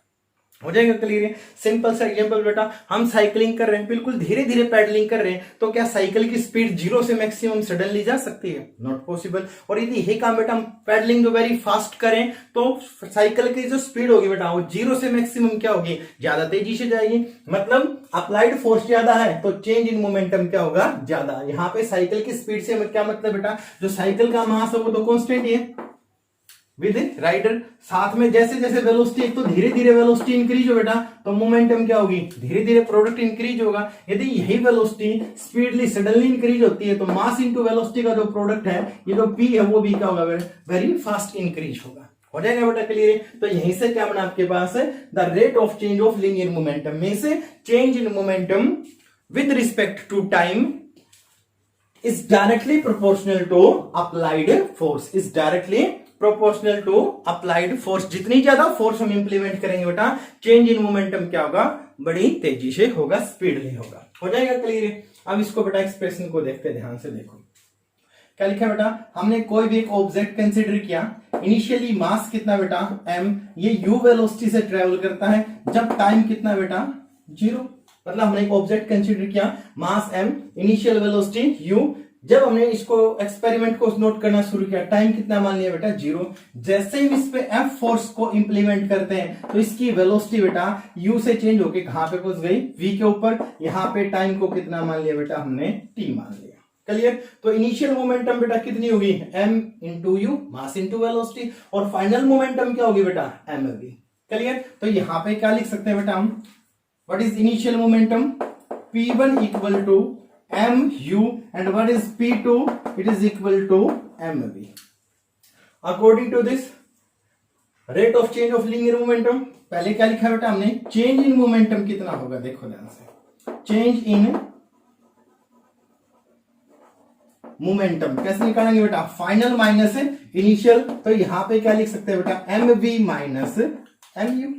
हो जाएगा क्लियर? सिंपल सा एग्जांपल बेटा, हम साइकिलिंग कर रहे हैं, बिल्कुल धीरे धीरे पैडलिंग कर रहे हैं, तो क्या साइकिल की स्पीड 0 से मैक्सिमम सडनली जा सकती है? Not possible. और यदि यही काम बेटा हम पैडलिंग जो वेरी फास्ट करें तो साइकिल की जो स्पीड होगी बेटा वो 0 से मैक्सिमम क्या होगी? ज्यादा तेजी से जाएगी। मतलब अप्लाइड फोर्स ज्यादा है तो चेंज इन मोमेंटम क्या होगा? ज्यादा। यहाँ पे साइकिल की स्पीड से क्या मतलब बेटा? जो साइकिल का मास है वो तो कांस्टेंट ही है विद राइडर। साथ में जैसे जैसे वेलोसिटी, एक तो धीरे धीरे वेलोसिटी इंक्रीज हो बेटा तो मोमेंटम क्या होगी? धीरे धीरे प्रोडक्ट इंक्रीज होगा। यदि यही वेलोसिटी स्पीडली सडनली इंक्रीज होती है तो मास इनटू वेलोसिटी का जो प्रोडक्ट है, ये जो पी है वो भी क्या होगा? वेरी फास्ट इंक्रीज होगा। हो जाएगा बेटा क्लियर? तो यहीं से क्या बना आपके पास? The rate of change of linear momentum में से change in momentum with respect to time is directly proportional to applied force, is directly proportional to applied force। जितनी ज्यादा फोर्स हम इंप्लीमेंट करेंगे बेटा, चेंज इन मोमेंटम क्या होगा, बड़ी तेजी से होगा, स्पीडली होगा। हो जाएगा क्लियर। अब इसको बेटा एक्सप्रेशन को देखते ध्यान से देखो क्या लिखा है बेटा। हमने कोई भी एक ऑब्जेक्ट कंसीडर किया, इनिशियली मास कितना बेटा m, ये u वेलोसिटी से ट्रेवल करता है, जब टाइम कितना बेटा 0। मतलब हमने एक ऑब्जेक्ट कंसीडर किया, मास m, इनिशियल वेलोसिटी u, जब हमने इसको एक्सपेरिमेंट को नोट करना शुरू किया, टाइम कितना मान लिया बेटा 0। जैसे ही इस पे F फोर्स को इंप्लीमेंट करते हैं तो इसकी वेलोसिटी बेटा u से चेंज होके कहां पे पहुंच गई, v के ऊपर। यहां पे टाइम को कितना मान लिया बेटा हमने, t मान लिया। क्लियर। तो इनिशियल मोमेंटम बेटा कितनी होगी, m into you, mass into velocity, और फाइनल मोमेंटम क्या होगी बेटा, m होगी। क्लियर। तो यहां पे क्या लिख सकते हैं बेटा हम, what is initial momentum, p1 equal to mu, and what is p2, it is equal to mv। according to this rate of change of linear momentum, पहले क्या लिखा बेटा हमने, चेंज इन मोमेंटम कितना होगा, देखो ध्यान से, चेंज इन मोमेंटम कैसे निकालेंगे बेटा, फाइनल माइनस इनिशियल। तो यहां पे क्या लिख सकते हैं बेटा, mv minus mu।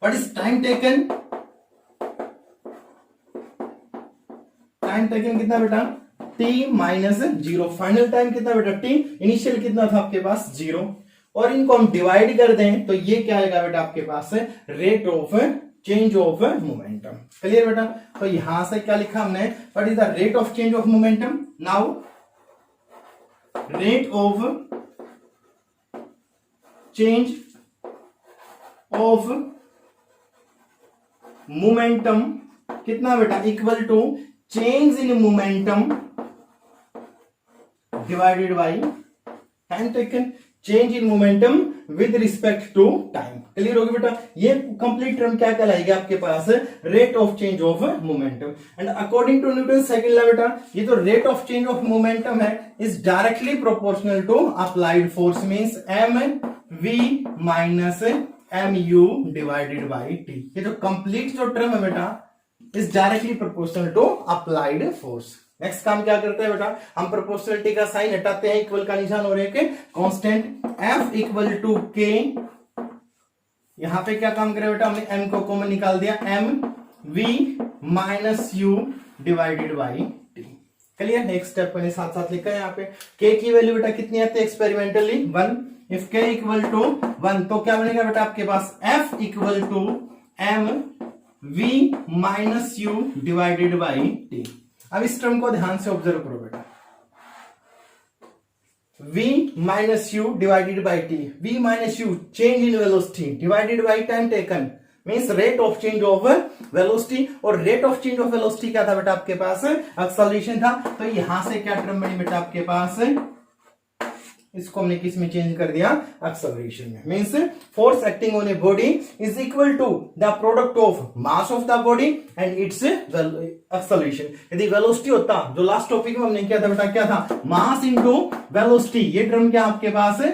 What is time taken, time taken कितना बेटा, t माइनस 0। फाइनल टाइम कितना बेटा t, इनिशियल कितना था आपके पास 0, और इनको हम डिवाइड कर दें तो ये क्या आएगा बेटा आपके पास, rate of change of momentum. Clear बेटा। तो यहां से क्या लिखा हमने, what is the rate of change of momentum, now rate of change of momentum कितना बेटा, equal to change in momentum divided by time taken, change in momentum with respect to time. Clear होगी बेटा। ये कंप्लीट टर्म क्या कहलाएगी आपके पास, rate of change of momentum. And according to Newton second law बेटा, ये तो rate of change of momentum है, is directly proportional to applied force, means M V minus M U divided by T. ये तो कंप्लीट जो टर्म है बेटा is directly proportional to applied force. Next काम क्या करते हैं बेटा, हम प्रोपोर्शनलिटी का साइन हटाते हैं, इक्वल का निशान हो रहे हैं constant F equal to K। यहां पे क्या काम करें बेटा, हमने M को कॉमन निकाल दिया, M V minus U divided by T। Clear. Next step मैंने साथ साथ लिखा है यहाँ पे, K की वैल्यू बेटा कितनी आती है experimentally 1। If K equal to 1 तो क्या बनेगा बेटा आपके पास, F equal to M v minus you divided by t. अब इस टर्म को ध्यान से ऑब्जर्व करो बेटा, v minus you divided by T, v minus U change in velocity divided by time taken, means rate of change of velocity. और rate of change of velocity क्या था बेटा आपके पास, एक्सेलरेशन था। तो यहां से क्या टर्म बनी बेटा आपके पास, इसको हमने किस में चेंज कर दिया, एक्सेलरेशन में। Means force acting on a body is equal to the product of mass of the body and its acceleration. यदि वेलोसिटी होता, जो लास्ट टॉपिक में हमने किया था बेटा, क्या था, मास इनटू वेलोसिटी, ये टर्म क्या आपके पास है,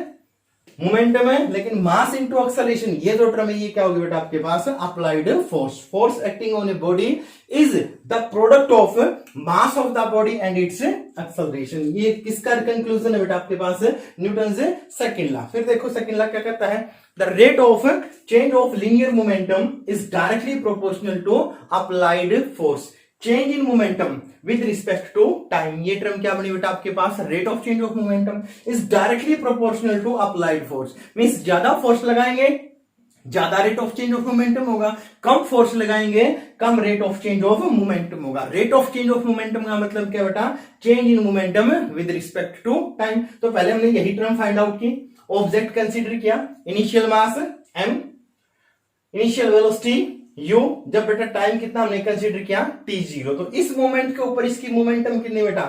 मोमेंटम है, लेकिन मास इनटू एक्सेलरेशन ये जो टर्म है ये क्या होगी बेटा आपके पास, applied force. Force acting on a body is the product of mass of the body and its acceleration. ये किसका कंक्लूजन है बेटा आपके पास, न्यूटन से सेकंड लॉ। फिर देखो सेकंड लॉ क्या कहता है, the rate of change of linear momentum is directly proportional to applied force, change in momentum with respect to time. ये टर्म क्या बनी बेटा आपके पास, rate of change of momentum is directly proportional to applied force. Means ज्यादा फोर्स लगाएंगे ज्यादा rate of change of momentum होगा, कम फोर्स लगाएंगे कम rate of change of momentum होगा। Rate of change of momentum का मतलब क्या बेटा, change in momentum with respect to time. तो पहले हमने यही टर्म फाइंड आउट की, ऑब्जेक्ट कंसीडर किया, initial mass m, initial velocity u, जब बेटा टाइम कितना हमने कंसीडर किया t0। तो इस मोमेंट के ऊपर इसकी मोमेंटम कितनी बेटा,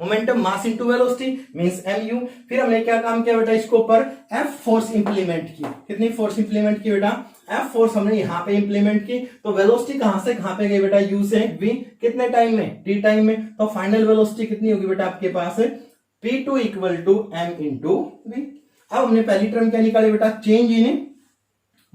momentum mass into velocity means mu। फिर हमने क्या काम किया बेटा, इसके ऊपर F फोर्स इंप्लीमेंट की। कितनी फोर्स इंप्लीमेंट की बेटा, F फोर्स हमने यहां पे इंप्लीमेंट की। तो वेलोसिटी कहां से कहां पे गई बेटा, u से v, कितने टाइम में, t टाइम में। तो फाइनल वेलोसिटी कितनी होगी बेटा आपके पास, p2 equal to m into v। अब हमने पहली टर्म क्या निकाली बेटा, change in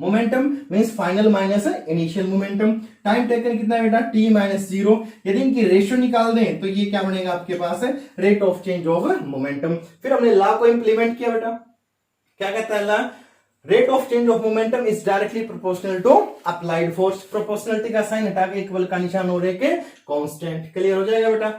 momentum means final minus initial momentum. Time taken कितना है बेटा, t माइनस 0। यदि इनकी रेशियो निकाल दें तो ये क्या बनेगा आपके पास है, rate of change of momentum. फिर हमने लॉ को इंप्लीमेंट किया बेटा, क्या कहता है law, rate of change of momentum is directly proportional to applied force. Proportionality का साइन हटा के इक्वल का निशान हो रहे के कांस्टेंट। क्लियर हो जाएगा बेटा।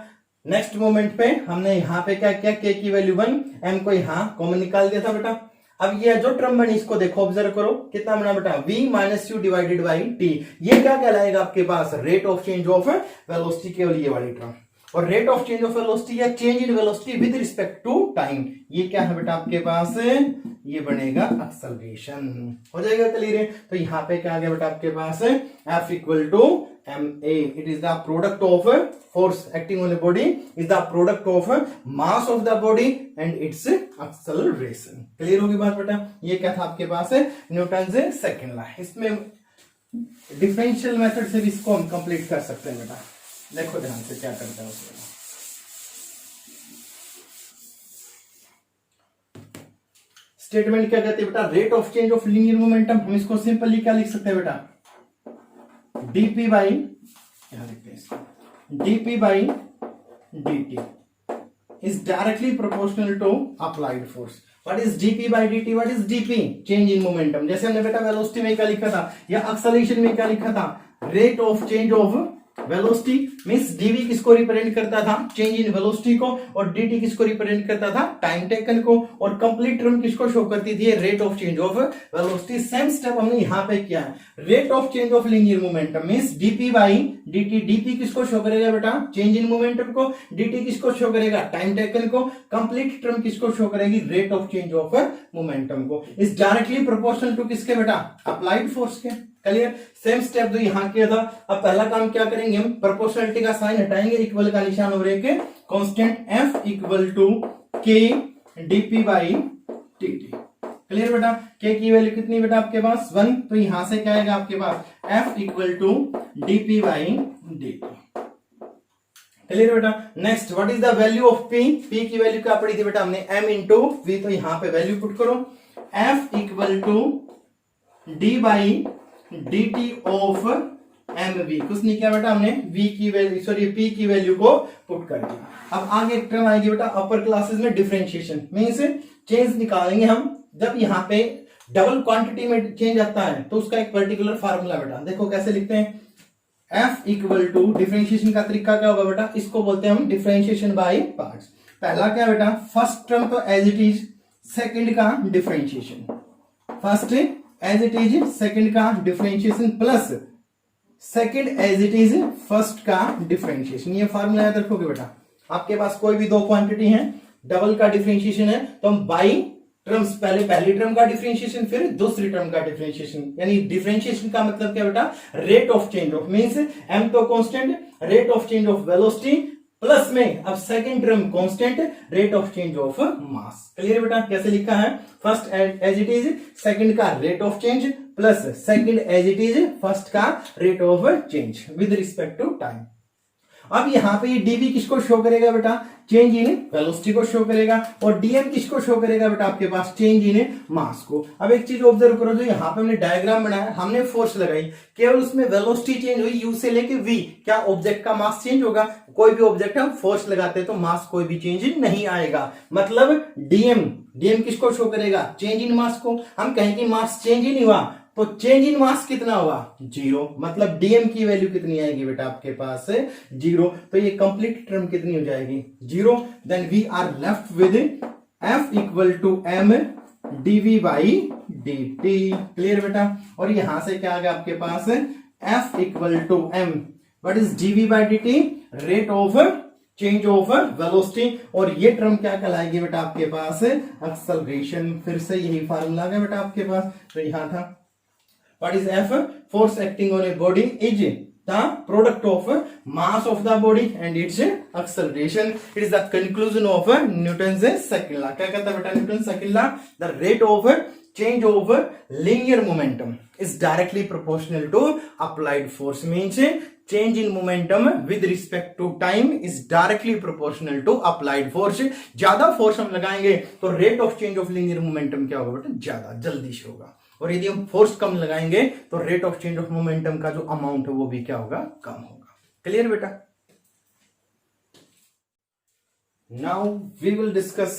नेक्स्ट मोमेंट पे हमने यहाँ पे क्या किया, k की वैल्यू 1, m को यहाँ कॉमन निकाल दिया था बेटा। अब ये जो टर्म बनी इसको देखो, ऑब्जर्व करो कितना बना बेटा, v minus you divided by T. ये क्या कहलाएगा आपके पास, rate of change of velocity, केवल ये वाली टर्म। और rate of change of velocity या change in velocity with respect to time, ये क्या है बेटा आपके पास, ये बनेगा एक्सेलरेशन। हो जाएगा क्लियर है। तो यहाँ पे क्या आ गया बेटा आपके पास, F equal to ma, it is the product of force acting on a body is the product of mass of the body and its acceleration। Clear होगी बात बेटा। ये क्या था आपके पास है, न्यूटन से सेकंड लॉ। इसमें डिफरेंशियल मेथड से भी इसको हम कंप्लीट कर सकते हैं बेटा। देखो ध्यान से क्या करते हैं उसमें। स्टेटमेंट क्या कहते हैं बेटा, rate of change of linear momentum. हम इसको सिंपली क्या लिख सकते हैं बेटा, dp बाई, यहां लिखते हैं dp by dt is directly proportional to applied force। What is dp by dt? What is dp? Change in momentum। जैसे हमने बेटा वेलोसिटी में क्या लिखा था या एक्सेलरेशन में क्या लिखा था, rate of change of velocity means dv किसको रिप्रेजेंट करता था, चेंज इन वेलोसिटी को, और dt किसको रिप्रेजेंट करता था, टाइम टेकन को, और कंप्लीट टर्म किसको शो करती थी, rate of change of velocity. Same step हमने यहां पे किया है। Rate of change of linear momentum means dp by dt। dp किसको शो करेगा बेटा, चेंज इन मोमेंटम को, dt किसको शो करेगा, टाइम टेकन को, कंप्लीट टर्म किसको शो करेगी, rate of change of momentum को। इज डायरेक्टली प्रोपोर्शनल टू किसके बेटा, अप्लाइड फोर्स के। क्लियर। सेम स्टेप जो यहां किया था। अब पहला काम क्या करेंगे हम, प्रोपोर्शनलिटी का साइन हटाएंगे, इक्वल का निशान हो रहे के constant f equal to k dp by dt। Clear बेटा। k की वैल्यू कितनी बेटा आपके पास 1, तो यहां से क्या आएगा आपके पास f equal to dp by dt। Clear बेटा। Next what is the value of p? p की वैल्यू क्या पड़ी थी बेटा हमने, m इंटू v। तो यहां पे वैल्यू पुट करो, f equal to d by dt of mv। कुछ नहीं किया बेटा हमने, v की वैल्यू सॉरी p की वैल्यू को पुट कर दिया। अब आगे एक टर्म आएगी बेटा अपर क्लासेस में, डिफरेंशिएशन मींस चेंज निकालेंगे हम। जब यहाँ पे डबल क्वांटिटी में चेंज आता है तो उसका एक पर्टिकुलर फार्मूला बेटा, देखो कैसे लिखते हैं, f इक्वल टू, डिफरेंशिएशन का तरीका क्या होगा बेटा, इसको बोलते हैं हम डिफरेंशिएशन बाय पार्ट्स। पहला क्या बेटा, फर्स्ट टर्म तो एज इट इज, सेकंड का differentiation, first as it is second का differentiation plus second as it is first का डिफरेंशिएशन। ये फार्मूला याद रखोगे बेटा। आपके पास कोई भी दो क्वांटिटी है, डबल का डिफरेंशिएशन है, तो हम बाई टर्म्स, पहले पहली टर्म का डिफरेंशिएशन फिर दूसरी टर्म का डिफरेंशिएशन। यानी डिफरेंशिएशन का मतलब क्या बेटा, rate of change of means m तो constant, rate of change of velocity plus में अब second term constant, rate of change of mass. Clear बेटा। कैसे लिखा है, first as it is second का rate of change plus second as it is first का rate of change with respect to time. अब यहां पे ये dv किसको शो करेगा बेटा, चेंज इन वेलोसिटी को शो करेगा, और dm किसको शो करेगा बेटा आपके पास, चेंज इन मास को। अब एक चीज ऑब्जर्व करो, जो यहाँ पे हमने डायग्राम बनाया, हमने फोर्स लगाई, केवल उसमें वेलोसिटी चेंज हुई u से लेके v, क्या ऑब्जेक्ट का मास चेंज होगा? कोई भी ऑब्जेक्ट हम फोर्स लगाते हैं तो मास कोई भी चेंज नहीं आएगा। मतलब dm किसको शो करेगा, चेंज इन मास को। हम कहें कि मास चेंज ही नहीं हुआ तो चेंज इन मास कितना हुआ, 0। मतलब dm की वैल्यू कितनी आएगी बेटा आपके पास 0। तो ये कंप्लीट टर्म कितनी हो जाएगी, 0। Then we are left with f equal to m dv by dt। Clear बेटा। और यहां से क्या आ गया आपके पास, f equal to m, what is dv by dt, rate of change of velocity. और ये टर्म क्या कहलाएगी बेटा आपके पास, एक्सेलरेशन। फिर से यही फार्मूला है बेटा आपके पास, तो यहां था what is F? Force acting on a body is the product of mass of the body and its acceleration. It is the conclusion of Newton's second law. क्या कहता है बेटा Newton's second law? The rate of change of linear momentum is directly proportional to applied force. Means change in momentum with respect to time is directly proportional to applied force. ज्यादा फोर्स हम लगाएंगे तो rate of change of linear momentum क्या होगा बेटा, ज्यादा जल्दी से होगा। और यदि हम फोर्स कम लगाएंगे तो rate of change of momentum का जो अमाउंट है वो भी क्या होगा, कम होगा। क्लियर बेटा? Now we will discuss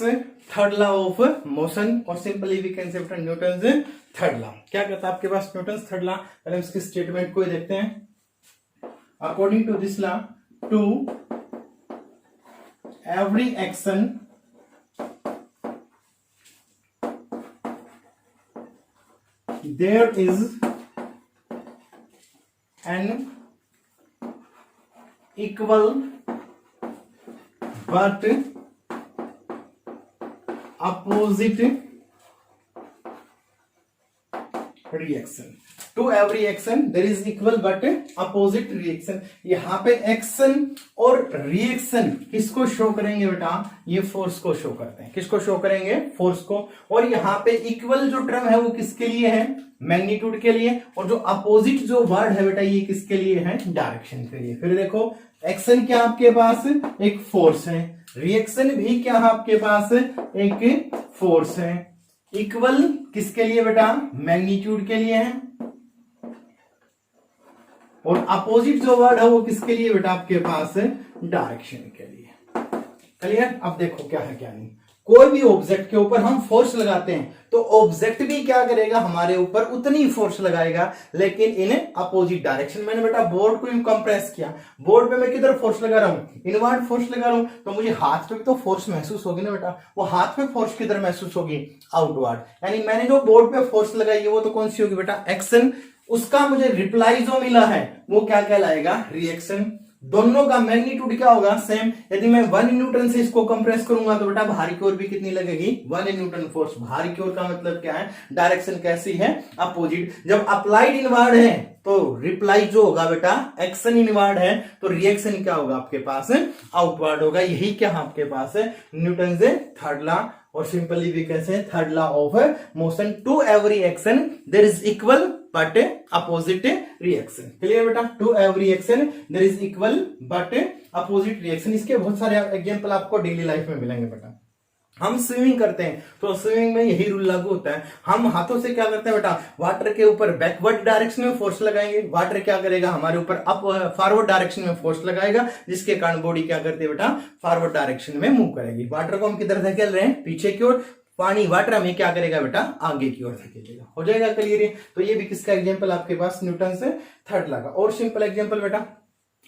third law of motion, और simply we can say Newton's third law. क्या कहता है आपके पास न्यूटन्स थर्ड लॉ? पहले हम इसकी स्टेटमेंट को देखते हैं। According to this law, to every action there is an equal but opposite reaction. To every action there is equal but opposite reaction. यहाँ पे एक्शन और रिएक्शन किसको शो करेंगे बेटा? ये फोर्स को शो करते हैं। किसको शो करेंगे? फोर्स को। और यहाँ पे इक्वल जो टर्म है वो किसके लिए है? मैग्नीट्यूड के लिए। और जो अपोजिट जो वर्ड है बेटा ये किसके लिए है? डायरेक्शन के लिए। फिर देखो एक्शन क्या आपके पास? एक फोर्स है। रिएक्शन भी क्या है आपके पास? एक फोर्स है। इक्वल किसके लिए बेटा? मैग्नीट्यूड के लिए है। और अपोजिट जो वर्ड है वो किसके लिए बेटा? आपके पास डायरेक्शन के लिए। क्लियर? अब देखो क्या है क्या नहीं। कोई भी ऑब्जेक्ट के ऊपर हम फोर्स लगाते हैं तो ऑब्जेक्ट भी क्या करेगा? हमारे ऊपर उतनी फोर्स लगाएगा, लेकिन इन अपोजिट डायरेक्शन। मैंने बेटा बोर्ड को कंप्रेस किया, बोर्ड पे मैं किधर फोर्स लगा रहा हूं? इनवर्ड फोर्स लगा रहा हूं, तो मुझे हाथ पे भी तो फोर्स महसूस होगी ना बेटा। वो हाथ पे फोर्स किधर महसूस होगी? आउटवर्ड। यानी मैंने जो बोर्ड पे फोर्स लगाई है वो तो कौन सी होगी बेटा? एक्शन। उसका मुझे रिप्लाई जो मिला है वो क्या कहलाएगा? रिएक्शन। दोनों का मैग्नीट्यूड क्या होगा? सेम। यदि मैं 1 न्यूटन से इसको कंप्रेस करूंगा तो बेटा भारी की ओर भी कितनी लगेगी? 1 न्यूटन फोर्स। भारी की ओर का मतलब क्या है? डायरेक्शन कैसी है? अपोजिट। जब अप्लाइड इनवर्ड है तो रिप्लाई जो होगा बेटा एक्शन इनवर्ड है, तो रिएक्शन क्या होगा आपके पास? आउटवर्ड होगा। यही क्या आपके पास है? न्यूटन से थर्ड लॉ। और सिंपली भी कैसे? Third law of motion, to every action there is equal but opposite reaction. Clear बेटा? To every action there is equal but opposite reaction. इसके बहुत सारे एग्जांपल आपको डेली लाइफ में मिलेंगे बेटा। हम स्विमिंग करते हैं तो स्विमिंग में यही रूल लागू होता है। हम हाथों से क्या करते हैं बेटा? वाटर के ऊपर बैकवर्ड डायरेक्शन में फोर्स लगाएंगे। वाटर क्या करेगा? हमारे ऊपर अप फॉरवर्ड डायरेक्शन में फोर्स लगाएगा, जिसके कारण बॉडी क्या करती है बेटा? फॉरवर्ड डायरेक्शन में मूव करेगी। वाटर को हम किधर धकेल रहे हैं? पीछे की ओर। पानी वाटर हमें क्या करेगा बेटा? आगे की ओर धकेलेगा। हो जाएगा क्लियर? तो ये भी किसका एग्जाम्पल आपके पास? न्यूटन से थर्ड लॉ का। और सिंपल एग्जाम्पल बेटा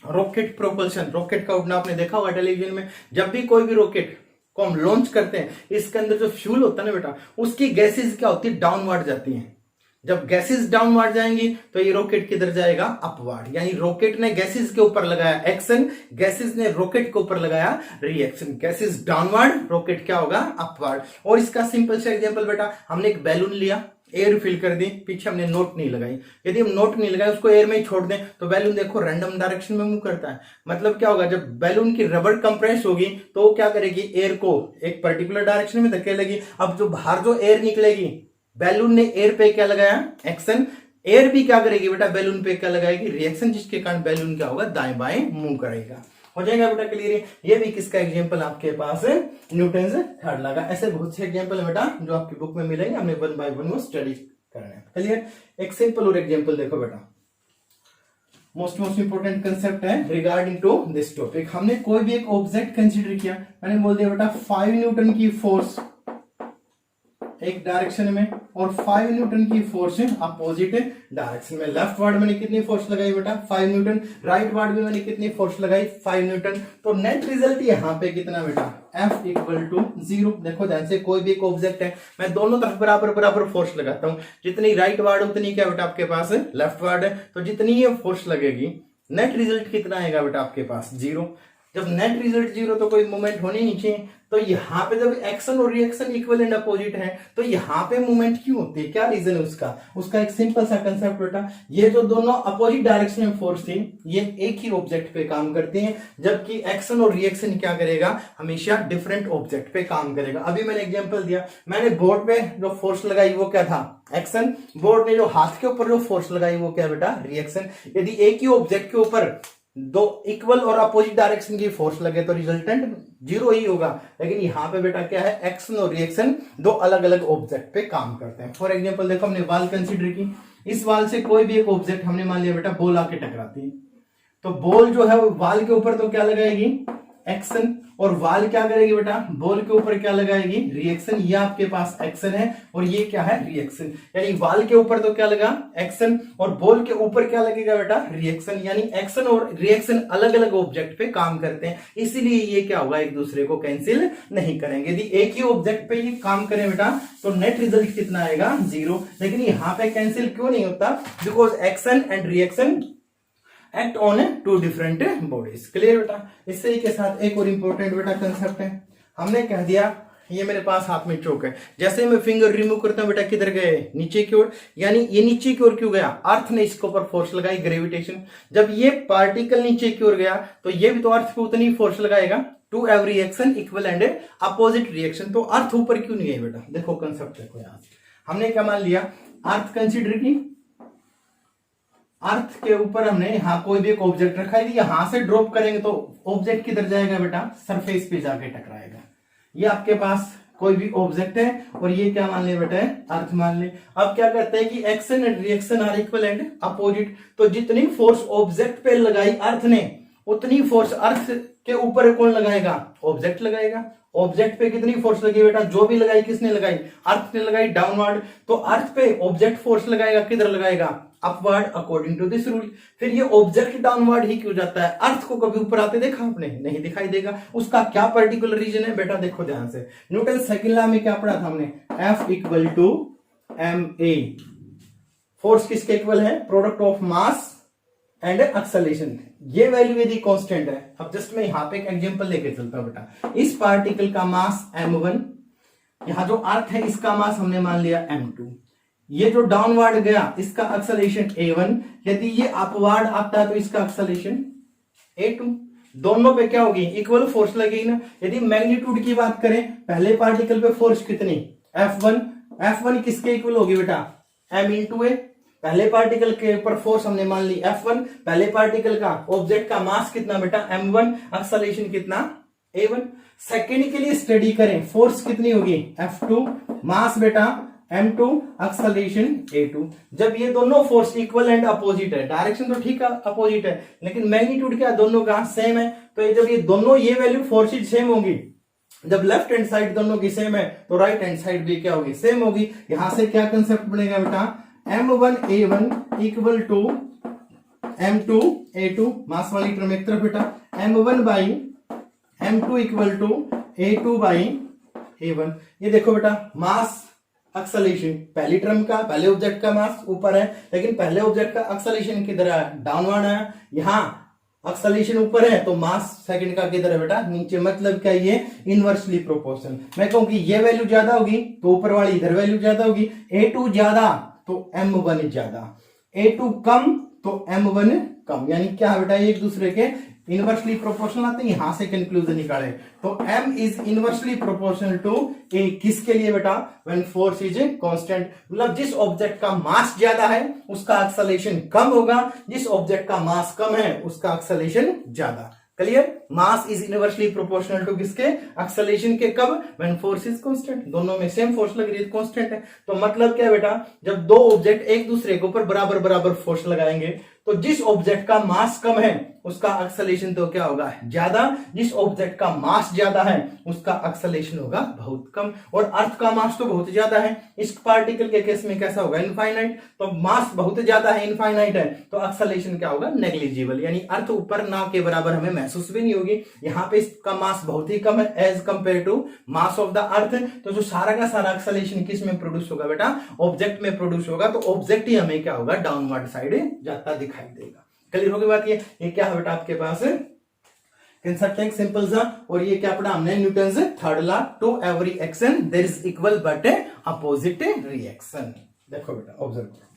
रॉकेट प्रोपल्शन। रॉकेट का उड़ना आपने देखा होगा टेलीविजन में। जब भी कोई भी रॉकेट को हम लॉन्च करते हैं, इसके अंदर जो फ्यूल होता है ना बेटा, उसकी गैसेस क्या होती है? डाउनवर्ड जाती हैं। जब गैसेस डाउनवर्ड जाएंगी तो ये रॉकेट किधर जाएगा? अपवर्ड। यानी रॉकेट ने गैसेस के ऊपर लगाया एक्शन, गैसेस ने रॉकेट के ऊपर लगाया रिएक्शन। गैसेस डाउनवर्ड, रॉकेट क्या होगा? अपवर्ड। और इसका सिंपल सा एग्जांपल बेटा, हमने एक बैलून लिया, एयर फिल कर दी, पीछे हमने नोट नहीं लगाई। यदि हम नोट नहीं लगाए, उसको एयर में ही छोड़ दें तो बैलून देखो रैंडम डायरेक्शन में मूव करता है। मतलब क्या होगा? जब बैलून की रबड़ कंप्रेस होगी तो वो क्या करेगी? एयर को एक पर्टिकुलर डायरेक्शन में धकेलेगी। अब जो बाहर जो एयर निकलेगी, बैलून ने एयर पे क्या लगाया? एक्शन। एयर भी क्या करेगी बेटा? बैलून पे क्या लगाएगी? रिएक्शन, जिसके कारण बैलून क्या होगा? दाएं बाएं मूव करेगा। हो जाएगा बेटा क्लियर? ये भी किसका एग्जांपल आपके पास है? न्यूटन से थर्ड लॉ का। ऐसे बहुत से एग्जांपल है बेटा जो आपकी बुक में मिलेंगे, हमने 1 बाय 1 वो स्टडी करना है। क्लियर? एक सिंपल और एग्जांपल देखो बेटा, मोस्ट इंपोर्टेंट कंसेप्ट है रिगार्डिंग टू दिस टॉपिक। हमने कोई भी एक ऑब्जेक्ट कंसीडर किया, मैंने बोल दिया बेटा 5 न्यूटन की फोर्स एक डायरेक्शन में और 5 न्यूटन की फोर्स अपोजिट डायरेक्शन में। लेफ्ट वर्ड मैंने कितनी फोर्स लगाई बेटा? 5 न्यूटन। राइट वर्ड में मैंने कितनी फोर्स लगाई? 5 न्यूटन। तो नेट रिजल्ट यहाँ पे कितना बेटा? F equal to 0। देखो ध्यान से, कोई भी एक ऑब्जेक्ट है, मैं दोनों तरफ बराबर बराबर फोर्स लगाता हूँ। जितनी राइट वर्ड उतनी क्या बेटा आपके पास लेफ्ट वर्ड है, तो जितनी ये फोर्स लगेगी नेट रिजल्ट कितना आएगा बेटा आपके पास? 0। जब नेट रिजल्ट 0 तो कोई मूवमेंट होनी नहीं चाहिए। तो यहाँ पे जब एक्शन और रिएक्शन इक्वल एंड अपोजिट है तो यहाँ पे मूवमेंट क्यों होती है? क्या रीजन है उसका एक सिंपल सा कंसेप्ट बेटा, ये जो दोनों अपोजिट डायरेक्शन में फोर्स थी ये एक ही ऑब्जेक्ट पे काम करती हैं, जबकि एक्शन और रिएक्शन क्या करेगा? हमेशा डिफरेंट ऑब्जेक्ट पे काम करेगा। अभी मैंने एग्जांपल दिया, मैंने बोर्ड पे जो फोर्स लगाई वो क्या था? एक्शन। बोर्ड ने जो हाथ के ऊपर जो फोर्स लगाई वो क्या बेटा? रिएक्शन। यदि एक ही ऑब्जेक्ट के ऊपर दो इक्वल और अपोजिट डायरेक्शन की फोर्स लगे तो रिजल्टेंट जीरो ही होगा। लेकिन यहाँ पे बेटा क्या है, एक्शन और रिएक्शन दो अलग अलग ऑब्जेक्ट पे काम करते हैं। फॉर एग्जांपल देखो हमने वाल कंसीडर की, इस वाल से कोई भी एक ऑब्जेक्ट हमने मान लिया बेटा बॉल आके टकराती है, तो बॉल जो है वो वाल के ऊपर तो क्या लगाएगी, एक्शन, और वाल क्या करेगी बेटा, बॉल के ऊपर क्या लगाएगी, रिएक्शन। ये आपके पास एक्शन है और ये क्या है, रिएक्शन। यानी वाल के ऊपर तो क्या लगा, एक्शन, और बॉल के ऊपर क्या लगेगा बेटा, रिएक्शन। यानी एक्शन और रिएक्शन अलग अलग ऑब्जेक्ट पे काम करते हैं, इसीलिए ये क्या होगा, एक दूसरे को कैंसिल नहीं करेंगे। यदि एक ही ऑब्जेक्ट पे ये काम करें बेटा तो नेट रिजल्ट कितना आएगा, जीरो। लेकिन यहाँ पे कैंसिल क्यों नहीं होता, because action and reaction act on two different bodies. Clear बेटा। इसी के साथ एक और इंपॉर्टेंट बेटा कंसेप्ट है, हमने कह दिया ये मेरे पास हाथ में चोक है, जैसे मैं फिंगर रिमूव करता हूं बेटा किधर गए, नीचे की ओर। यानी ये नीचे की ओर क्यों गया, अर्थ ने इसके ऊपर फोर्स लगाई, ग्रेविटेशन। जब ये पार्टिकल नीचे की ओर गया तो ये भी तो अर्थ पे उतनी फोर्स लगाएगा, to every action equal and opposite reaction. तो अर्थ ऊपर क्यों नहीं है बेटा, देखो कंसेप्ट देखो यहां से हमने क्या मान लिया, अर्थ कंसिडर की, अर्थ के ऊपर हमने यहां कोई भी एक ऑब्जेक्ट रखा है, यहां से ड्रॉप करेंगे तो ऑब्जेक्ट किधर जाएगा बेटा, सरफेस पे जाके टकराएगा। ये आपके पास कोई भी ऑब्जेक्ट है और ये क्या मान ले बेटा, अर्थ मान ले। अब क्या कहते हैं कि action and reaction are equal and opposite. तो जितनी फोर्स ऑब्जेक्ट पे लगाई अर्थ ने, उतनी फोर्स अर्थ के ऊपर कौन लगाएगा, ऑब्जेक्ट लगाएगा। ऑब्जेक्ट पे कितनी फोर्स लगी बेटा, जो भी लगाई किसने लगाई, अर्थ ने लगाई, डाउनवर्ड। तो अर्थ पे ऑब्जेक्ट फोर्स लगाएगा, किधर लगाएगा, upward, according to this rule. फिर ये ऑब्जेक्ट डाउनवर्ड ही क्यों जाता है, अर्थ को कभी ऊपर आते देखा आपने, नहीं दिखाई देगा। उसका क्या पर्टिकुलर रीजन है बेटा, देखो ध्यान से। न्यूटन सेकंड लॉ में क्या पढ़ा था हमने, F equal to ma। Force किसके इक्वल है, product of mass and acceleration. ये वैल्यू यदि कांस्टेंट है, अब जस्ट मैं यहां पे एक एग्जांपल लेके चलता हूं बेटा। इस पार्टिकल का मास m1, यहां जो अर्थ है इसका मास हमने मान लिया m2। ये जो डाउनवर्ड गया इसका एक्सेलरेशन a1, यदि ये अपवर्ड आता है तो इसका एक्सेलरेशन a2। दोनों पे क्या होगी, इक्वल फोर्स लगेगी ना। यदि मैग्नीट्यूड की बात करें, पहले पार्टिकल पे फोर्स कितनी, F1। F1 किसके इक्वल होगी बेटा, m इंटू ए। पहले पार्टिकल के ऊपर फोर्स हमने मान ली F1, पहले पार्टिकल का ऑब्जेक्ट का मास कितना बेटा, m1, एक्सेलरेशन कितना, a1। सेकेंड के लिए स्टडी करें, फोर्स कितनी होगी, F2, मास बेटा m2, एक्सेलरेशन a2। जब ये दोनों फोर्स इक्वल एंड अपोजिट है, डायरेक्शन तो ठीक है अपोजिट है, लेकिन मैग्नीट्यूड क्या दोनों का सेम है। तो जब ये दोनों ये वैल्यू फोर्सेज सेम होगी, जब लेफ्ट हैंड साइड दोनों की सेम है तो राइट हैंड साइड भी क्या होगी, सेम होगी। यहां से क्या कंसेप्ट बनेगा बेटा, m1 a1 equal to m2 a2, मास वाली टर्म एक तरफ बेटा, m1 by m2 equal to a2 by a1। ये देखो बेटा, मास एक्सेलरेशन, पहली टर्म का पहले ऑब्जेक्ट का मास ऊपर है, लेकिन पहले ऑब्जेक्ट का एक्सेलरेशन किधर है, डाउनवर्ड है। यहां एक्सेलरेशन ऊपर है तो मास सेकंड का किधर है बेटा, नीचे। मतलब क्या, ये इनवर्सली प्रोपोर्शनल। मैं कहूं कि ये वैल्यू ज्यादा होगी तो ऊपर वाली इधर वैल्यू ज्यादा होगी, a2 ज्यादा तो m1 ज्यादा, a2 कम तो m1 कम। यानी क्या बेटा, एक दूसरे के इनवर्सली प्रोपोर्शनल आते हैं। यहां से कंक्लूजन निकाले तो m is inversely proportional to a। किसके लिए बेटा, व्हेन फोर्स इज कांस्टेंट। मतलब जिस ऑब्जेक्ट का मास ज्यादा है उसका एक्सेलरेशन कम होगा, जिस ऑब्जेक्ट का मास कम है उसका एक्सेलरेशन ज्यादा। Clear. Mass is inversely proportional to किसके, एक्सेलरेशन के। कब, व्हेन फोर्स इज कांस्टेंट। दोनों में सेम फोर्स लग रही है, कांस्टेंट है। तो मतलब क्या बेटा, जब दो ऑब्जेक्ट एक दूसरे के ऊपर बराबर बराबर फोर्स लगाएंगे तो जिस ऑब्जेक्ट का मास कम है उसका एक्सेलरेशन तो क्या होगा, ज्यादा। जिस ऑब्जेक्ट का मास ज्यादा है उसका एक्सेलरेशन होगा बहुत कम। और अर्थ का मास तो बहुत ज्यादा है, इस पार्टिकल के केस में कैसा होगा, इनफाइनाइट। तो मास बहुत ज्यादा है, इनफाइनाइट है, तो एक्सेलरेशन क्या होगा, नेग्लिजिबल। यानी अर्थ ऊपर ना के बराबर हमें महसूस भी नहीं होगी। यहाँ पे इसका मास बहुत ही कम है as compare to mass of the earth. तो जो सारा का सारा एक्सेलरेशन किस में प्रोड्यूस होगा बेटा, ऑब्जेक्ट में प्रोड्यूस होगा। तो ऑब्जेक्ट ही हमें क्या होगा, डाउनवर्ड साइड जाता दिखाई देगा। क्लियर होगी बात। ये क्या है बेटा आपके पास, कंसेप्ट है सिंपल सा। और ये क्या पढ़ा हमने, Newton's third law, to every action there is equal but opposite reaction. देखो बेटा ऑब्जर्व करो।